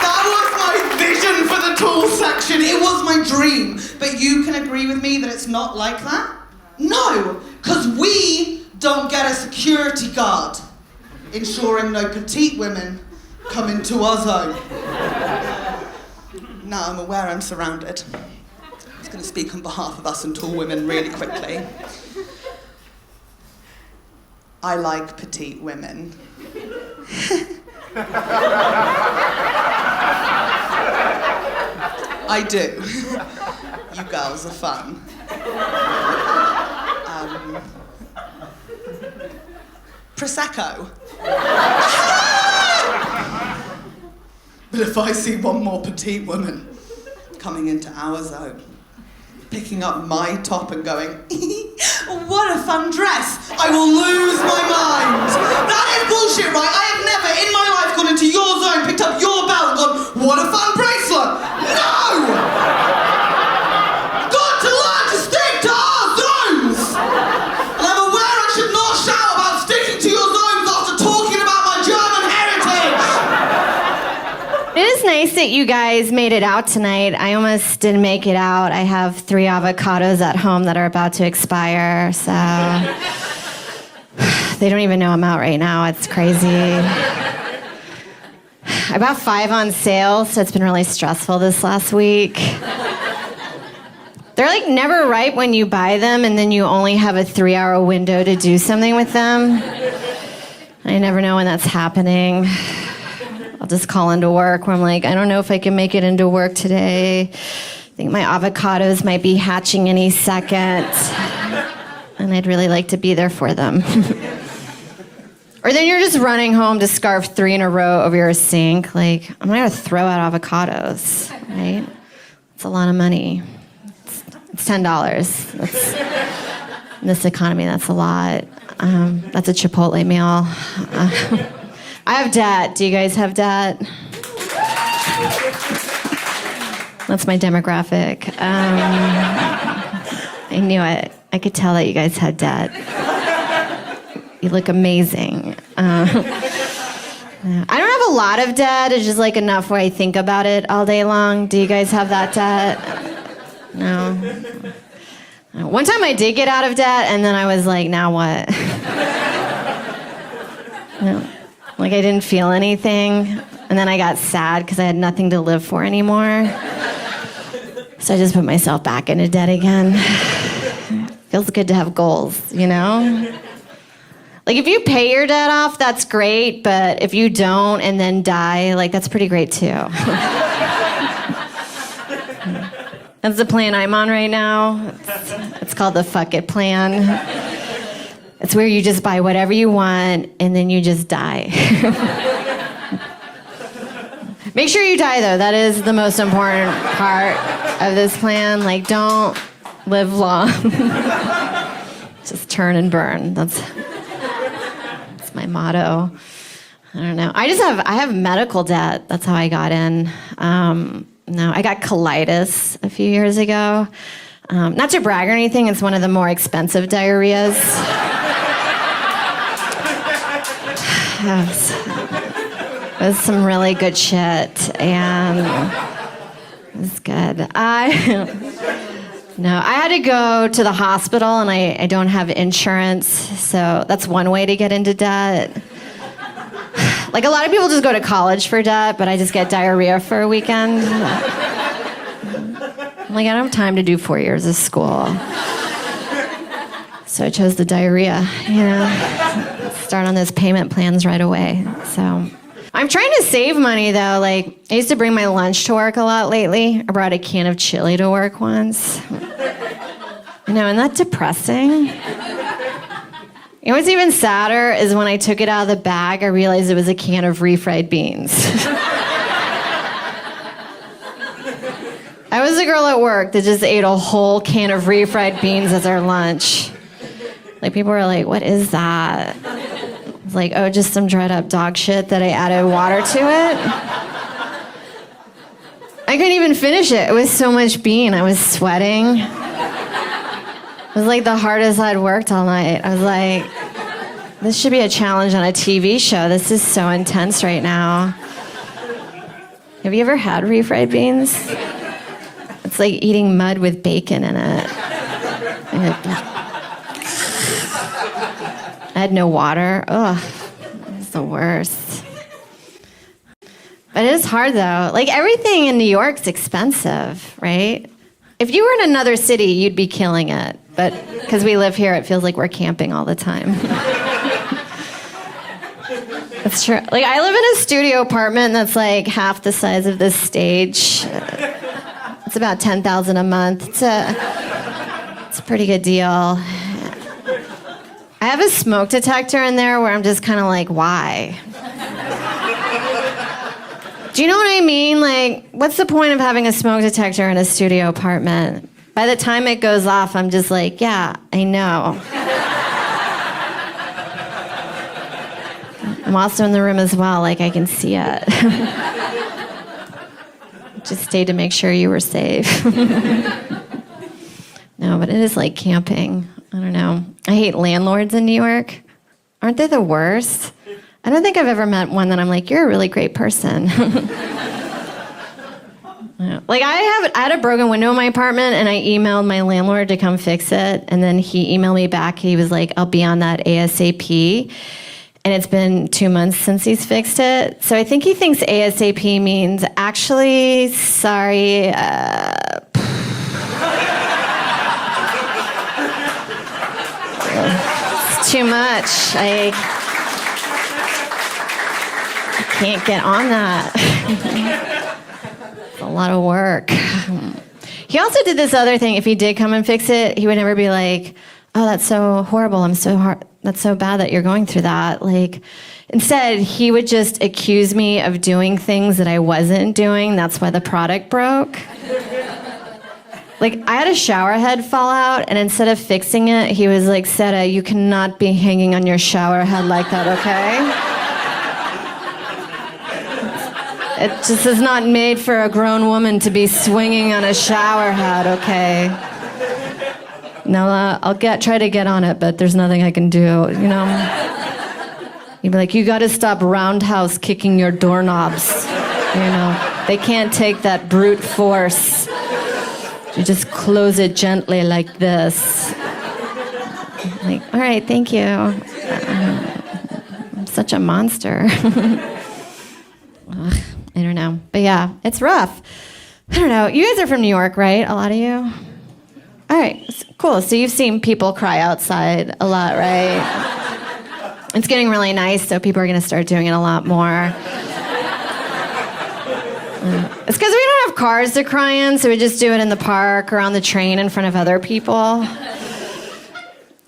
That was my vision for the tall section. It was my dream. But you can agree with me that it's not like that? No, because we don't get a security guard ensuring no petite women come into our zone. Now I'm aware I'm surrounded. I'm going to speak on behalf of us and tall women really quickly. I like petite women. I do. You girls are fun. Prosecco. But if I see one more petite woman coming into our zone, picking up my top and going, what a fun dress, I will lose my mind. That is bullshit, right? I have never in my life gone into your zone, picked up your belt and gone, what a fun bracelet. No! Got to learn to stick to our zones. And I'm aware I should not shout about sticking to your zones after talking about my German heritage. It is nice that you guys made it out tonight. I almost didn't make it out. I have 3 avocados at home that are about to expire, so they don't even know I'm out right now. It's crazy. I bought 5 on sale, so it's been really stressful this last week. They're like never ripe when you buy them, and then you only have a 3-hour window to do something with them. I never know when that's happening. I'll just call into work where I'm like, I don't know if I can make it into work today. I think my avocados might be hatching any second. And I'd really like to be there for them. Or then you're just running home to scarf 3 in a row over your sink. Like, I'm not gonna throw out avocados, right? It's a lot of money. It's $10. That's, in this economy, that's a lot. That's a Chipotle meal. I have debt. Do you guys have debt? That's my demographic. I knew it. I could tell that you guys had debt. You look amazing. I don't have a lot of debt. It's just like enough where I think about it all day long. Do you guys have that debt? No. One time I did get out of debt, and then I was like, now what? No. Like, I didn't feel anything, and then I got sad because I had nothing to live for anymore. So I just put myself back into debt again. Feels good to have goals, you know? Like, if you pay your debt off, that's great, but if you don't and then die, like, that's pretty great too. That's the plan I'm on right now. It's called the fuck it plan. It's where you just buy whatever you want and then you just die. Make sure you die, though. That is the most important part of this plan. Like, don't live long. Just turn and burn. That's my motto. I don't know. I have medical debt. That's how I got in. No, I got colitis a few years ago. Not to brag or anything, it's one of the more expensive diarrheas. It was some really good shit, and it was good. I had to go to the hospital, and I don't have insurance, so that's one way to get into debt. Like, a lot of people just go to college for debt, but I just get diarrhea for a weekend. I'm like, I don't have time to do 4 years of school. So I chose the diarrhea, start on those payment plans right away, so. I'm trying to save money, though. Like, I used to bring my lunch to work a lot lately. I brought a can of chili to work once. Isn't that depressing? You know what's even sadder is when I took it out of the bag, I realized it was a can of refried beans. I was the girl at work that just ate a whole can of refried beans as our lunch. Like, people were like, what is that? I was like, oh, just some dried up dog shit that I added water to it. I couldn't even finish it. It was so much bean. I was sweating. It was like the hardest I'd worked all night. I was like, this should be a challenge on a TV show. This is so intense right now. Have you ever had refried beans? It's like eating mud with bacon in it. I had no water. Ugh, it's the worst. But it is hard, though. Like, everything in New York's expensive, right? If you were in another city, you'd be killing it. But because we live here, it feels like we're camping all the time. That's true. Like, I live in a studio apartment that's like half the size of this stage. It's about $10,000 a month. It's a pretty good deal. I have a smoke detector in there where I'm just kind of like, why? Do you know what I mean? Like, what's the point of having a smoke detector in a studio apartment? By the time it goes off, I'm just like, yeah, I know. I'm also in the room as well, like I can see it. Just stayed to make sure you were safe. No, but it is like camping. I don't know. I hate landlords in New York. Aren't they the worst? I don't think I've ever met one that I'm like, you're a really great person. Like, I had a broken window in my apartment, and I emailed my landlord to come fix it, and then he emailed me back. He was like, I'll be on that ASAP. And it's been 2 months since he's fixed it. So I think he thinks ASAP means, actually, sorry, it's too much. I can't get on that. It's a lot of work. He also did this other thing. If he did come and fix it, he would never be like, oh, that's so horrible. That's so bad that you're going through that. Like, instead, he would just accuse me of doing things that I wasn't doing. That's why the product broke. Like, I had a shower head fall out, and instead of fixing it, he was like, Seta, you cannot be hanging on your shower head like that, okay? It just is not made for a grown woman to be swinging on a shower head, okay? Now, I'll try to get on it, but there's nothing I can do, you know? You'd be like, you gotta stop roundhouse kicking your doorknobs, you know? They can't take that brute force. You just close it gently like this. Like, all right, thank you. I'm such a monster. Ugh, I don't know. But yeah, it's rough. I don't know. You guys are from New York, right? A lot of you? All right, cool. So you've seen people cry outside a lot, right? It's getting really nice, so people are going to start doing it a lot more. It's because we don't have cars to cry in, so we just do it in the park or on the train in front of other people.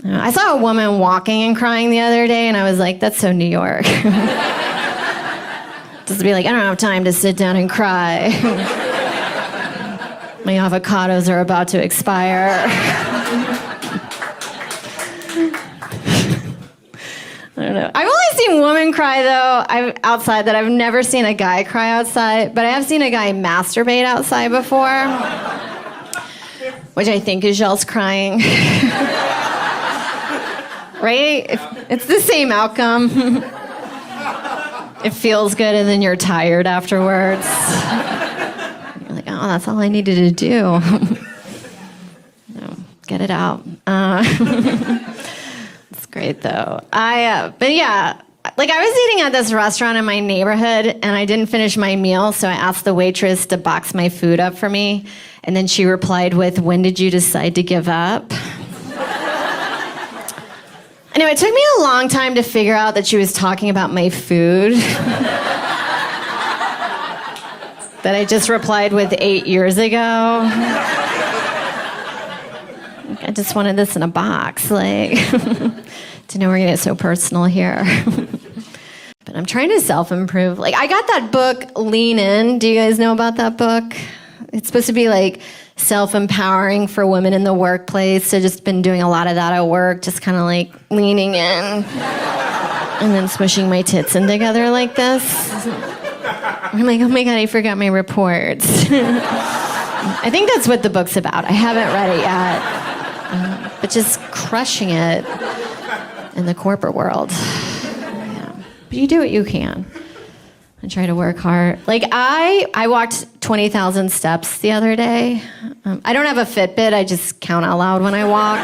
I saw a woman walking and crying the other day, and I was like, that's so New York. Just be like, I don't have time to sit down and cry. My avocados are about to expire. I don't know. I've only seen women cry though. Outside that. I've never seen a guy cry outside, but I have seen a guy masturbate outside before, which I think is y'all's crying. Right? It's the same outcome. It feels good, and then you're tired afterwards. You're like, oh, that's all I needed to do. No, get it out. Great though. But yeah, like I was eating at this restaurant in my neighborhood and I didn't finish my meal, so I asked the waitress to box my food up for me, and then she replied with, "When did you decide to give up?" Anyway, it took me a long time to figure out that she was talking about my food. That I just replied with 8 years ago. I just wanted this in a box, like, to know we're gonna get so personal here. But I'm trying to self-improve. Like, I got that book, Lean In. Do you guys know about that book? It's supposed to be like self-empowering for women in the workplace. So just been doing a lot of that at work, just kind of like leaning in and then smushing my tits in together like this. I'm like, oh my God, I forgot my reports. I think that's what the book's about. I haven't read it yet. But just crushing it in the corporate world. Yeah. But you do what you can. I try to work hard. Like, I walked 20,000 steps the other day. I don't have a Fitbit. I just count out loud when I walk.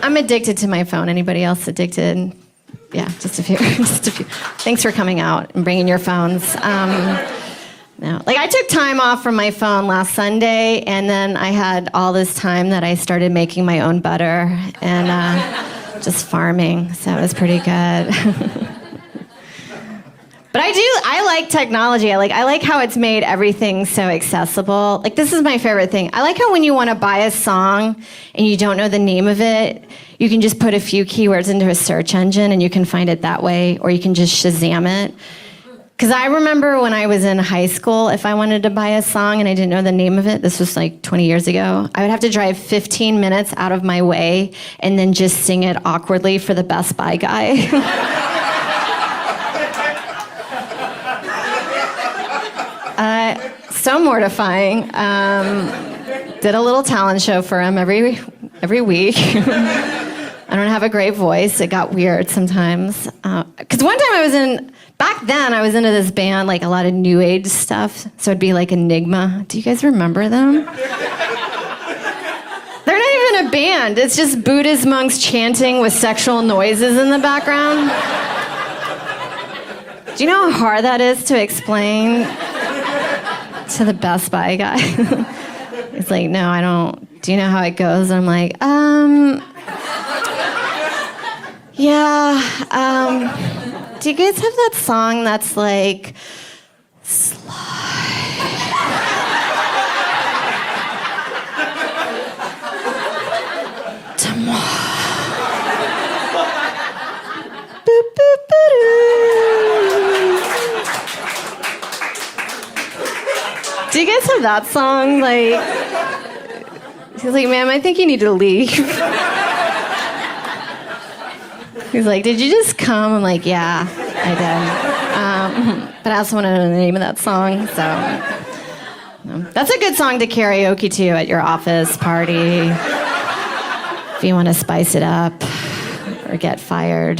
I'm addicted to my phone. Anybody else addicted? Yeah, just a few. Just a few. Thanks for coming out and bringing your phones. No. Like, I took time off from my phone last Sunday, and then I had all this time that I started making my own butter and just farming, so it was pretty good. But I like technology. I like how it's made everything so accessible. Like, this is my favorite thing. I like how when you want to buy a song and you don't know the name of it, you can just put a few keywords into a search engine and you can find it that way, or you can just Shazam it. Because I remember when I was in high school, if I wanted to buy a song and I didn't know the name of it, this was like 20 years ago, I would have to drive 15 minutes out of my way and then just sing it awkwardly for the Best Buy guy. So mortifying. Did a little talent show for him every week. I don't have a great voice. It got weird sometimes. Because one time back then I was into this band, like a lot of new age stuff. So it'd be like Enigma. Do you guys remember them? They're not even a band. It's just Buddhist monks chanting with sexual noises in the background. Do you know how hard that is to explain to the Best Buy guy? It's like, no, I don't. Do you know how it goes? And I'm like, yeah, do you guys have that song that's like, do you guys have that song? Like, he's like, ma'am, I think you need to leave. He's like, did you just come? I'm like, yeah, I did. But I also want to know the name of that song, so. That's a good song to karaoke to at your office party. If you want to spice it up or get fired.